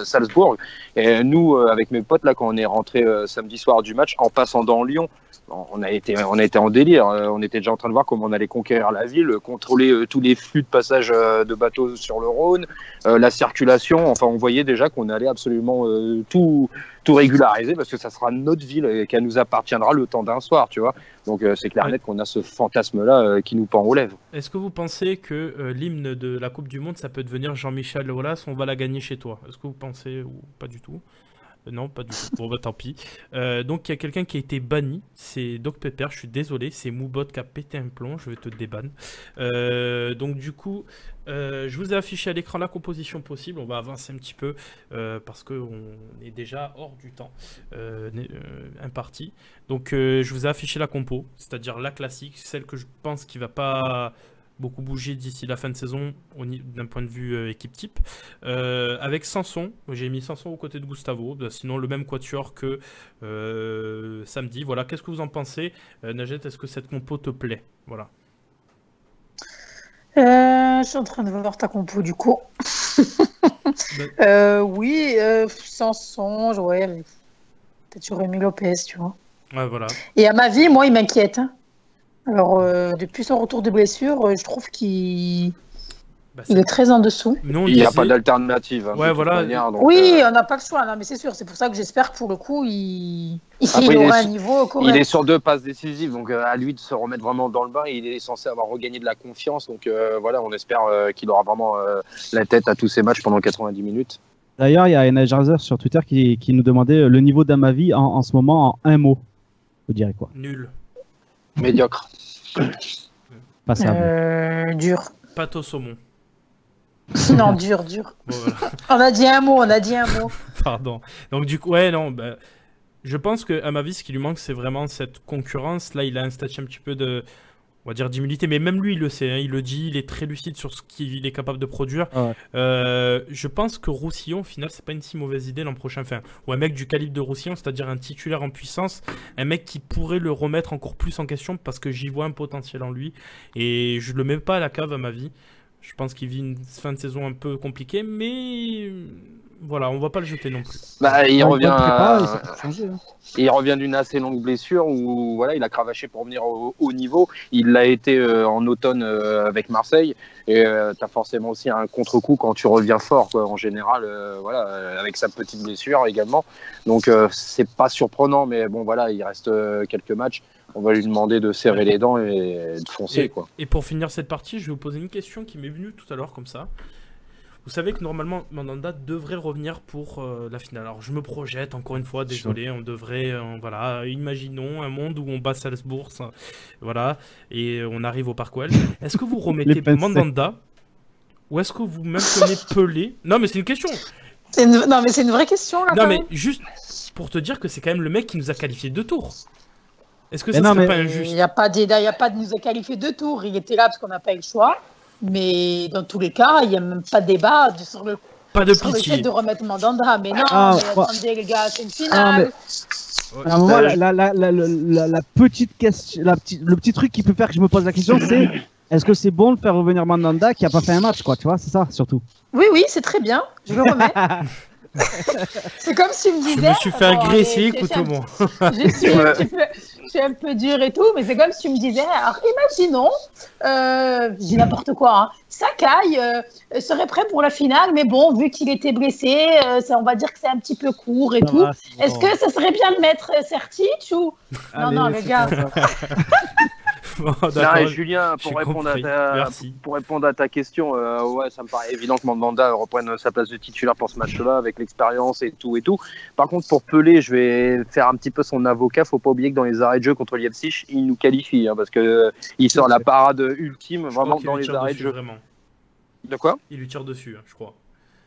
Salzbourg. Et nous, avec mes potes, là, quand on est rentré samedi soir du match, en passant dans Lyon, on a été en délire. On était déjà en train de voir comment on allait conquérir la ville, contrôler tous les flux de passage de bateaux sur le Rhône, la circulation. Enfin, on voyait déjà qu'on allait absolument tout régulariser parce que ça sera notre ville et qu'elle nous appartiendra le temps d'un soir, tu vois. Donc c'est clair net qu'on a ce fantasme-là qui nous pend aux lèvres. Est-ce que vous pensez que l'hymne de la Coupe du Monde, ça peut devenir Jean-Michel Aulas, on va la gagner chez toi? Est-ce que vous pensez ou pas du tout? Non, pas du tout. Bon, bah tant pis. Donc, il y a quelqu'un qui a été banni. C'est Doc Pepper. Je suis désolé. C'est Moubot qui a pété un plomb. Je vais te déban. Donc, du coup, je vous ai affiché à l'écran la composition possible. On va avancer un petit peu parce qu'on est déjà hors du temps imparti. Donc, je vous ai affiché la compo, c'est-à-dire la classique, celle que je pense qui va pas beaucoup bouger d'ici la fin de saison d'un point de vue équipe type. Avec Sanson, j'ai mis Sanson aux côtés de Gustavo, sinon le même quatuor que samedi. Voilà, qu'est-ce que vous en pensez? Najet, est-ce que cette compo te plaît? Voilà. Je suis en train de voir ta compo du coup. Oui, Sanson, ouais, peut-être j'aurais mis Lopez, tu vois. Ouais, voilà. Et à ma vie, moi, il m'inquiète. Hein. Alors, depuis son retour de blessure, je trouve qu'il est très en dessous. Il n'y a pas d'alternative. Hein, ouais, voilà. Donc, oui, on n'a pas le choix. Non, mais c'est sûr. C'est pour ça que j'espère que pour le coup, il aura un niveau correct. Il est sur 2 passes décisives, donc à lui de se remettre vraiment dans le bain. Il est censé avoir regagné de la confiance. Donc voilà, on espère qu'il aura vraiment la tête à tous ses matchs pendant 90 minutes. D'ailleurs, il y a Energizer sur Twitter qui nous demandait le niveau d'Amavi en ce moment en un mot. Vous direz quoi? Nul. Médiocre. Passable. Dur. Pâte au saumon. Non, dur. Bon, voilà. On a dit un mot. Pardon. Donc du coup, ouais, non, bah, je pense qu'à ma vie, ce qui lui manque, c'est vraiment cette concurrence. Là, il a un statut un petit peu de, on va dire, d'humilité, mais même lui, il le sait, hein, il le dit, il est très lucide sur ce qu'il est capable de produire. Ouais. Je pense que Roussillon, au final, c'est pas une si mauvaise idée l'an prochain. Enfin, ou un mec du calibre de Roussillon, c'est-à-dire un titulaire en puissance, un mec qui pourrait le remettre encore plus en question parce que j'y vois un potentiel en lui. Et je le mets pas à la cave à ma vie. Je pense qu'il vit une fin de saison un peu compliquée, mais voilà, on va pas le jeter non plus. Bah, il revient changer, hein. Il revient d'une assez longue blessure où voilà, il a cravaché pour revenir au haut niveau. Il l'a été en automne avec Marseille. Et tu as forcément aussi un contre-coup quand tu reviens fort, quoi, en général, voilà, avec sa petite blessure également. Donc c'est pas surprenant, mais bon voilà, il reste quelques matchs. On va lui demander de serrer les dents et de foncer, quoi. Et pour finir cette partie, je vais vous poser une question qui m'est venue tout à l'heure comme ça. Vous savez que normalement Mandanda devrait revenir pour la finale. Alors je me projette encore une fois, désolé, on devrait, voilà, imaginons un monde où on bat Salzbourg, voilà, et on arrive au Parc OL. Est-ce que vous remettez Mandanda ou est-ce que vous maintenez Pelé? Non mais c'est une question. Non, mais c'est une vraie question, là. Non, mais juste pour te dire que c'est quand même le mec qui nous a qualifié 2 tours. Est-ce que ça serait pas injuste? Il n'y a pas de nous a qualifié 2 tours. Il était là parce qu'on n'a pas eu le choix. Mais dans tous les cas, il n'y a même pas de débat sur le fait de remettre Mandanda. Mais non, attendez, les gars, c'est une finale. À un moment, la petite question, le petit truc qui peut faire que je me pose la question, c'est est-ce que c'est bon de faire revenir Mandanda qui n'a pas fait un match, quoi, tu vois, c'est ça, surtout. Oui, c'est très bien. Je le remets. C'est comme si tu me disais. Je me suis fait agresser, écoute-moi. Je suis un peu dur et tout, mais c'est comme si tu me disais, alors imaginons, je dis n'importe quoi, hein, Sakai serait prêt pour la finale, mais bon, vu qu'il était blessé, on va dire que c'est un petit peu court et tout. Est-ce que ça serait bien de mettre Sertic ou... Allez, non, les gars. Bon, non, Julien, pour répondre à ta question, ouais, ça me paraît évident que Mandanda reprenne sa place de titulaire pour ce match-là, avec l'expérience et tout. Par contre, pour Pelé, je vais faire un petit peu son avocat. Faut pas oublier que dans les arrêts de jeu contre Leipzig, il nous qualifie, hein, parce que il sort la parade ultime, vraiment dans les arrêts de jeu. Vraiment. De quoi? Il lui tire dessus, hein, je crois.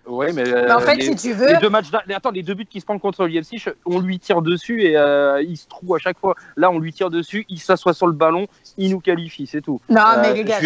Ouais, mais en fait, si tu veux. Les 2 buts qui se prennent contre Leipzig, on lui tire dessus et il se trouve à chaque fois. Là, on lui tire dessus, il s'assoit sur le ballon, il nous qualifie, c'est tout. Non, mais les gars,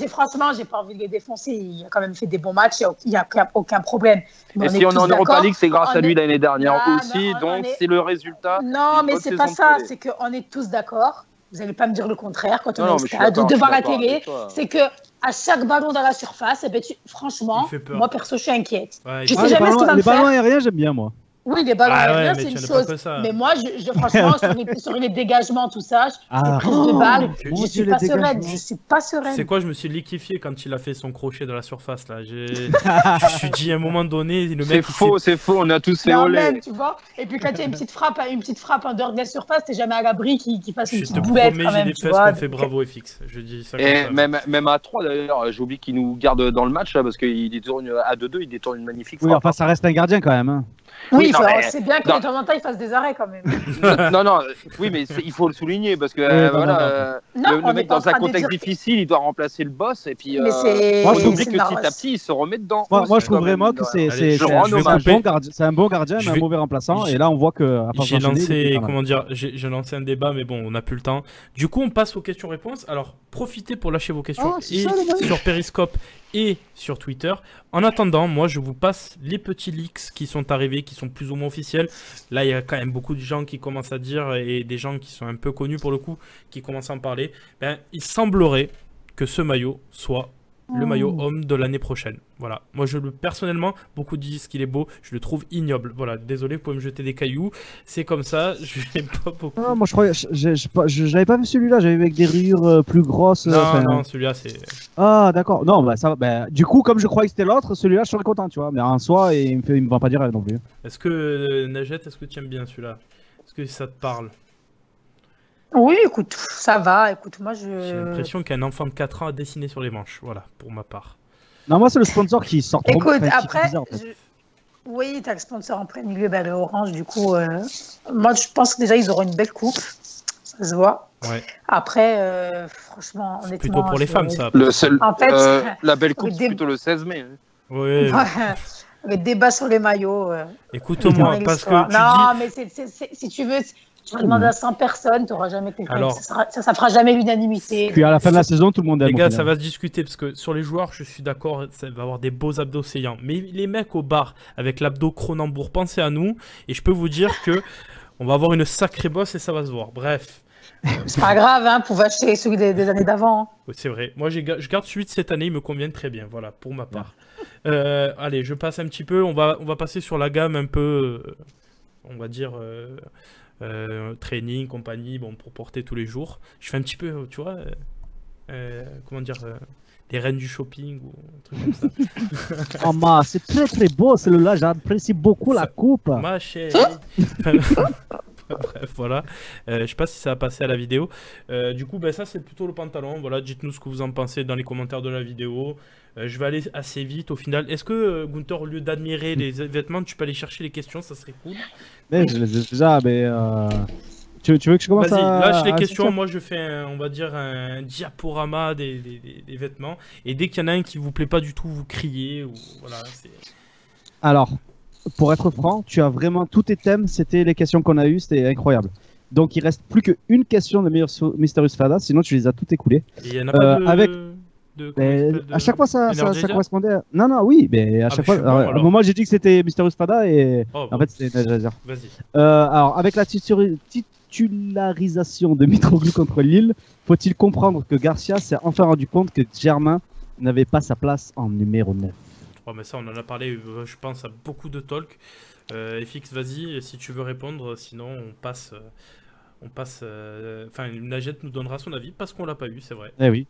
franchement, j'ai pas envie de les défoncer. Il a quand même fait des bons matchs, il n'y a aucun problème. Mais si on est en Europa League, c'est grâce à lui l'année dernière aussi, donc c'est le résultat. Non, mais c'est pas ça, c'est qu'on est tous d'accord. Vous n'allez pas me dire le contraire quand on est au stade devant la télé. C'est que à chaque ballon dans la surface, eh ben, franchement, moi perso, je suis inquiète. Ouais, je sais jamais ce qu'il va me faire. Les ballons aériens, j'aime bien moi. Oui, les ballons aériens, c'est une chose. Mais moi, franchement, sur les dégagements, tout ça, les prises de balles, je suis pas sereine. Je suis pas sereine. C'est quoi, je me suis liquéfié quand il a fait son crochet dans la surface là. Je me suis dit à un moment donné, le mec. C'est faux, on a tous fait olé. Tu vois. Et puis quand il y a une petite frappe en dehors de la surface, t'es jamais à l'abri qu'il fasse une petite boulette quand même. J'ai des fesses qu'on fait bravo FX. Je dis ça. Et même à 3 d'ailleurs, j'ai oublié qu'il nous garde dans le match là, parce qu'il détourne à 2-2, il détourne une magnifique frappe. Oui, enfin ça reste un gardien quand même. Oui, c'est bien que de temps en temps il fasse des arrêts quand même. Non, oui, mais il faut le souligner parce que le mec dans un contexte difficile, il doit remplacer le boss et puis moi je oublie que petit à petit il se remet dedans. Moi je trouve vraiment que c'est un bon gardien mais un mauvais remplaçant et là on voit que j'ai lancé un débat mais bon on n'a plus le temps. Du coup on passe aux questions-réponses. Alors profitez pour lâcher vos questions sur Periscope et sur Twitter. En attendant, moi je vous passe les petits leaks qui sont arrivés, qui sont plus ou moins officiels. Là il y a quand même beaucoup de gens qui commencent à dire et des gens qui sont un peu connus pour le coup, qui commencent à en parler. Il semblerait que ce maillot soit le maillot homme de l'année prochaine. Voilà. Moi, personnellement, beaucoup disent qu'il est beau. Je le trouve ignoble. Voilà. Désolé, vous pouvez me jeter des cailloux. C'est comme ça. Je n'aime pas beaucoup. Non, moi, je crois, j'avais pas vu celui-là. J'avais avec des rayures plus grosses. Non, celui-là, c'est. Ah, d'accord. Non, bah ça. Bah, du coup, comme je croyais que c'était l'autre, celui-là, je serais content, tu vois. Mais en soi, il me vend pas du rêve non plus. Est-ce que Najette, est-ce que tu aimes bien celui-là? Est-ce que ça te parle? Oui, écoute, ça va. Écoute, moi, j'ai l'impression qu'un enfant de 4 ans a dessiné sur les manches. Voilà, pour ma part. Non, moi, c'est le sponsor qui sort trop. Écoute, après, bizarre, en fait. Oui, t'as le sponsor en plein milieu, le orange. Du coup, moi, je pense que déjà, ils auront une belle coupe. Ça se voit. Ouais. Après, franchement, honnêtement. Plutôt pour les femmes, ça. En fait, la belle coupe, c'est plutôt le 16 mai. Oui. Le débat sur les maillots. Écoute-moi, parce que. Non, mais si tu veux. Tu vas demander à 100 personnes, tu n'auras jamais quelqu'un. Alors, ça fera jamais l'unanimité. Puis à la fin de la saison, tout le monde aime. Les gars, ça va se discuter parce que sur les joueurs, je suis d'accord, ça va avoir des beaux abdos saillants. Mais les mecs au bar avec l'abdo Cronenbourg, pensez à nous. Et je peux vous dire que on va avoir une sacrée bosse et ça va se voir. Bref. C'est pas grave, hein, pour acheter celui des années d'avant. Oui, c'est vrai. Moi, je garde celui de cette année, il me convient très bien. Voilà, pour ma part. Allez, je passe un petit peu. On va passer sur la gamme un peu, on va dire. Training, compagnie, bon, pour porter tous les jours. Je fais un petit peu, tu vois, comment dire, les reines du shopping ou un truc comme ça. Oh, ma, c'est très très beau celui-là, j'apprécie beaucoup la coupe. Ma chérie. Bref, voilà. Je sais pas si ça va passer à la vidéo. Du coup, ça c'est plutôt le pantalon. Voilà, dites-nous ce que vous en pensez dans les commentaires de la vidéo. Je vais aller assez vite au final. Est-ce que Gunther, au lieu d'admirer les vêtements, tu peux aller chercher les questions? Ça serait cool. Mais je les ai déjà, mais tu veux que je commence? Vas-y, lâche les questions. Moi, je fais, on va dire, un diaporama des vêtements. Et dès qu'il y en a un qui vous plaît pas du tout, vous criez. Ou... Voilà, alors, pour être franc, tu as vraiment tous tes thèmes, c'était les questions qu'on a eues, c'était incroyable. Donc il reste plus qu'une question de Mysterious Fada, sinon tu les as toutes écoulées. Et il n'y en a pas avec... de à chaque fois, ça Energizer correspondait. Non, non, oui, mais à chaque fois. bon, À un moment, j'ai dit que c'était Mysterious Fada et en fait, c'était Energizer. Vas-y. Alors, avec la titularisation de Mitroglou contre Lille, faut-il comprendre que Garcia s'est enfin rendu compte que Germain n'avait pas sa place en numéro 9? Oh, mais ça, on en a parlé, je pense, à beaucoup de talk. FX, vas-y, si tu veux répondre, sinon on passe. Enfin, Najed nous donnera son avis parce qu'on l'a pas eu, c'est vrai. Eh oui.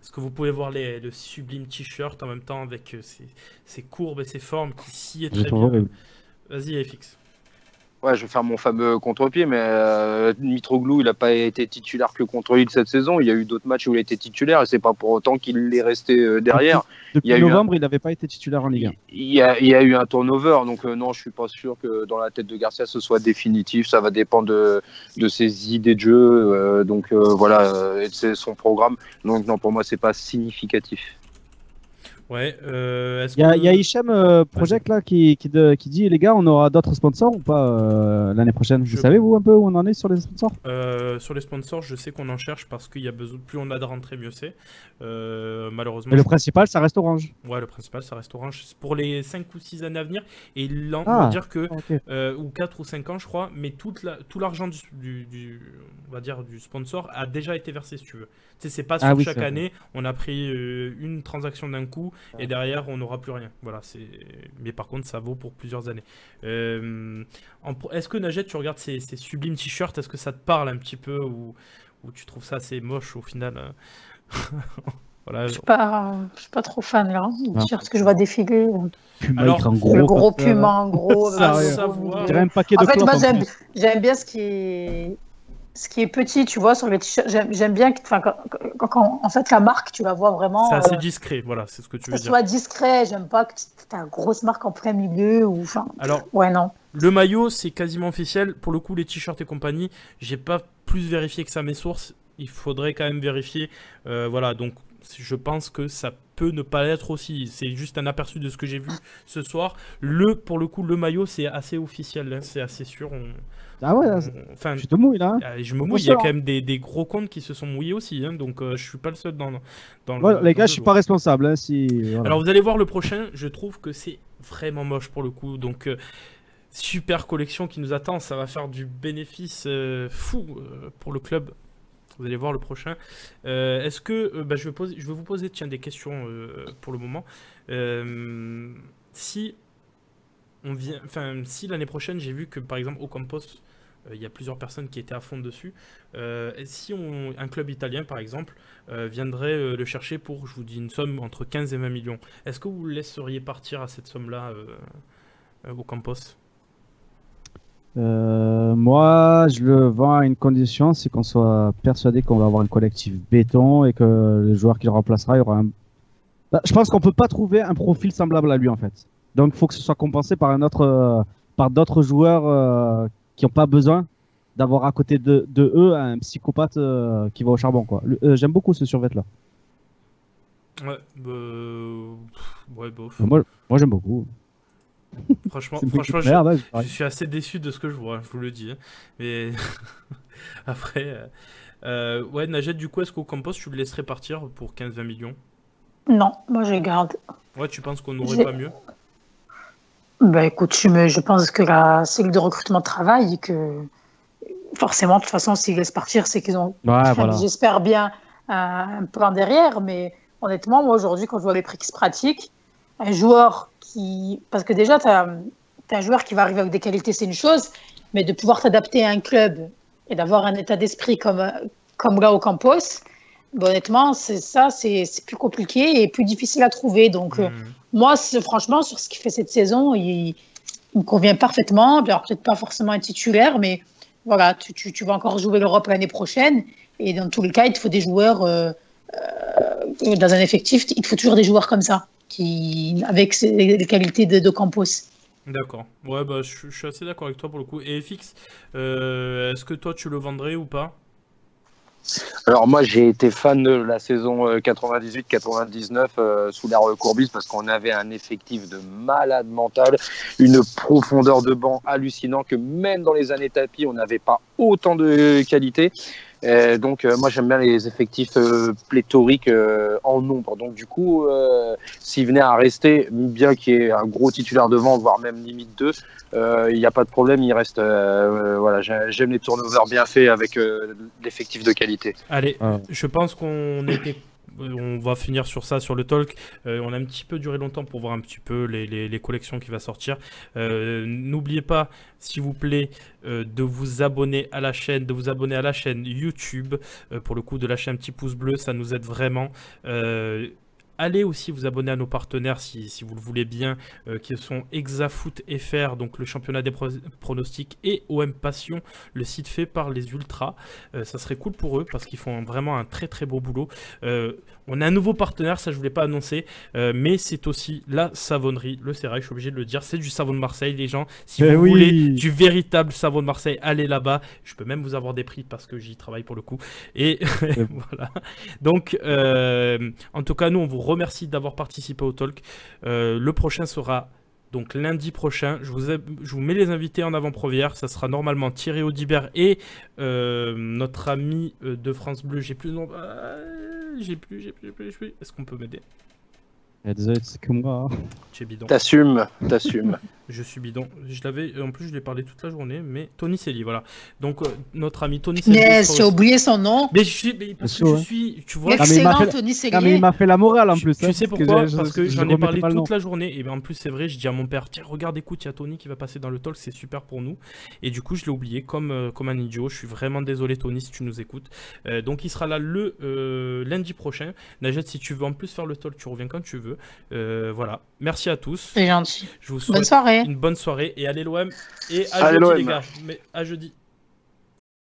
Est-ce que vous pouvez voir le sublime t-shirt en même temps avec ses courbes et ses formes qui sciaient très bien. Vas-y, FX. Ouais, je vais faire mon fameux contre-pied, mais Mitroglou, il n'a pas été titulaire que contre Lille cette saison. Il y a eu d'autres matchs où il a été titulaire et c'est pas pour autant qu'il est resté derrière. Depuis novembre, il n'avait pas été titulaire en Ligue 1. Il y a eu un turnover, donc non, je suis pas sûr que dans la tête de Garcia ce soit définitif. Ça va dépendre de ses idées de jeu, donc voilà, et de son programme. Donc non, pour moi, c'est pas significatif. Ouais, il y a Hicham Project là qui dit les gars, on aura d'autres sponsors ou pas l'année prochaine? Vous savez vous un peu où on en est sur les sponsors? Sur les sponsors, je sais qu'on en cherche parce qu'il y a besoin, plus on a de rentrées, mieux c'est. Malheureusement. Mais le principal, ça reste Orange. Ouais, le principal, ça reste Orange. C'est pour les 5 ou 6 années à venir. Et on va dire que, ou 4 ou 5 ans, je crois, mais tout l'argent on va dire, du sponsor a déjà été versé, si tu veux. Tu sais, c'est pas sur chaque année, on a pris une transaction d'un coup et derrière, on n'aura plus rien. Voilà, mais par contre, ça vaut pour plusieurs années. Est-ce que, Najed, tu regardes ces sublimes t-shirts, est-ce que ça te parle un petit peu ou tu trouves ça assez moche au final? Voilà. Je suis pas trop fan là. Ce que je vois défiler. Alors, le gros puma en gros. Un paquet de en fait, moi j'aime bien ce qui est petit, tu vois, sur les t-shirts. J'aime bien quand en fait la marque, tu la vois vraiment. C'est assez discret, voilà, c'est ce que tu veux dire. Soit discret, j'aime pas que tu as une grosse marque en plein milieu ou enfin. Alors, ouais, non. Le maillot, c'est quasiment officiel. Pour le coup, les t-shirts et compagnie, j'ai pas plus vérifié que ça mes sources. Il faudrait quand même vérifier. Voilà, donc je pense que ça peut ne pas l'être aussi. C'est juste un aperçu de ce que j'ai vu ce soir. Pour le coup, le maillot, c'est assez officiel, hein, c'est assez sûr. Ah ouais, tu te mouilles là. Je me mouille. Il y a quand même des gros comptes qui se sont mouillés aussi, hein, donc je suis pas le seul dans les gars, je suis pas responsable. Hein, voilà. Alors vous allez voir le prochain. Je trouve que c'est vraiment moche pour le coup. Donc super collection qui nous attend. Ça va faire du bénéfice fou pour le club. Vous allez voir le prochain. Est-ce que je vais vous poser des questions pour le moment. Si l'année prochaine, j'ai vu que par exemple au Campos, il y a plusieurs personnes qui étaient à fond dessus. Si un club italien par exemple viendrait le chercher pour, je vous dis une somme entre 15 et 20 millions, est-ce que vous le laisseriez partir à cette somme-là au Campos? Moi, je le vends à une condition, c'est qu'on soit persuadé qu'on va avoir un collectif béton et que le joueur qui le remplacera, il y aura un... je pense qu'on peut pas trouver un profil semblable à lui en fait. Donc, il faut que ce soit compensé par par d'autres joueurs qui n'ont pas besoin d'avoir à côté de eux un psychopathe qui va au charbon, quoi. J'aime beaucoup ce survêt-là. Ouais, bof. Moi j'aime beaucoup. Franchement, je suis assez déçu de ce que je vois, je vous le dis. Hein. Mais après, ouais, Najed, du coup, est-ce qu'au Campos, tu le laisserais partir pour 15-20 millions? Non, moi je garde. Ouais, tu penses qu'on n'aurait pas mieux? Bah écoute, je pense que la cellule de recrutement travaille et que forcément, de toute façon, s'ils laissent partir, c'est qu'ils ont, j'espère bien, un plan derrière. Mais honnêtement, moi aujourd'hui, quand je vois les prix qui se pratiquent, un joueur parce que déjà, tu as un joueur qui va arriver avec des qualités, c'est une chose, mais de pouvoir t'adapter à un club et d'avoir un état d'esprit comme là au Campos, honnêtement, c'est plus compliqué et plus difficile à trouver. Donc, moi, franchement, sur ce qu'il fait cette saison, il me convient parfaitement. Alors, peut-être pas forcément un titulaire, mais voilà, tu vas encore jouer l'Europe l'année prochaine. Et dans tous les cas, il te faut des joueurs, dans un effectif, il te faut toujours des joueurs comme ça, avec les qualités de Campos. D'accord. Ouais, je suis assez d'accord avec toi pour le coup. Et FX, est-ce que toi, tu le vendrais ou pas? Alors moi j'ai été fan de la saison 98-99 sous l'ère Courbis parce qu'on avait un effectif de malade mental, une profondeur de banc hallucinant que même dans les années tapis on n'avait pas autant de qualité. Donc moi j'aime bien les effectifs pléthoriques en nombre. Donc du coup, s'il venait à rester, bien qu'il y ait un gros titulaire devant, voire même limite deux, il n'y a pas de problème, il reste. Voilà, j'aime les turnovers bien faits avec l'effectif de qualité. Allez, je pense qu'on était. On va finir sur ça, sur le talk. On a un petit peu duré longtemps pour voir un petit peu les collections qui va sortir. N'oubliez pas, s'il vous plaît, de vous abonner à la chaîne, YouTube. Pour le coup, de lâcher un petit pouce bleu, ça nous aide vraiment. Allez aussi vous abonner à nos partenaires si vous le voulez bien, qui sont Exafoot FR, donc le championnat des pronostics, et OM Passion, le site fait par les Ultras. Ça serait cool pour eux parce qu'ils font vraiment un très très beau boulot. On a un nouveau partenaire, ça je ne voulais pas annoncer, mais c'est aussi la savonnerie, le Sérail, je suis obligé de le dire. C'est du savon de Marseille, les gens. Si vous voulez du véritable savon de Marseille, allez là-bas. Je peux même vous avoir des prix parce que j'y travaille pour le coup. Et voilà. Donc, en tout cas, nous, on vous remercie d'avoir participé au talk. Le prochain sera donc lundi prochain. Je vous mets les invités en avant-première. Ça sera normalement Thierry Audibert et notre ami de France Bleu. J'ai plus le nom. J'ai plus. Est-ce qu'on peut m'aider? Désolé, c'est que moi. Tu es bidon. T'assumes. Je suis bidon. En plus, je l'ai parlé toute la journée, mais Tony Selly, voilà. Donc, notre ami Tony Selly. Yes, j'ai oublié son nom. Parce que je suis, tu vois. Excellent, Tony Selly. Mais il m'a fait la morale en plus. Tu sais pourquoi? Parce que j'en ai parlé toute la journée. Et en plus, c'est vrai, je dis à mon père, tiens, regarde, écoute, il y a Tony qui va passer dans le talk, c'est super pour nous. Et du coup, je l'ai oublié comme un idiot. Je suis vraiment désolé, Tony, si tu nous écoutes. Donc, il sera là le lundi prochain. Najat, si tu veux en plus faire le talk, tu reviens quand tu veux. Voilà. Merci à tous. C'est gentil. Je vous souhaite bonne soirée. Une bonne soirée et allez l'OM et à jeudi les gars. Mais à jeudi.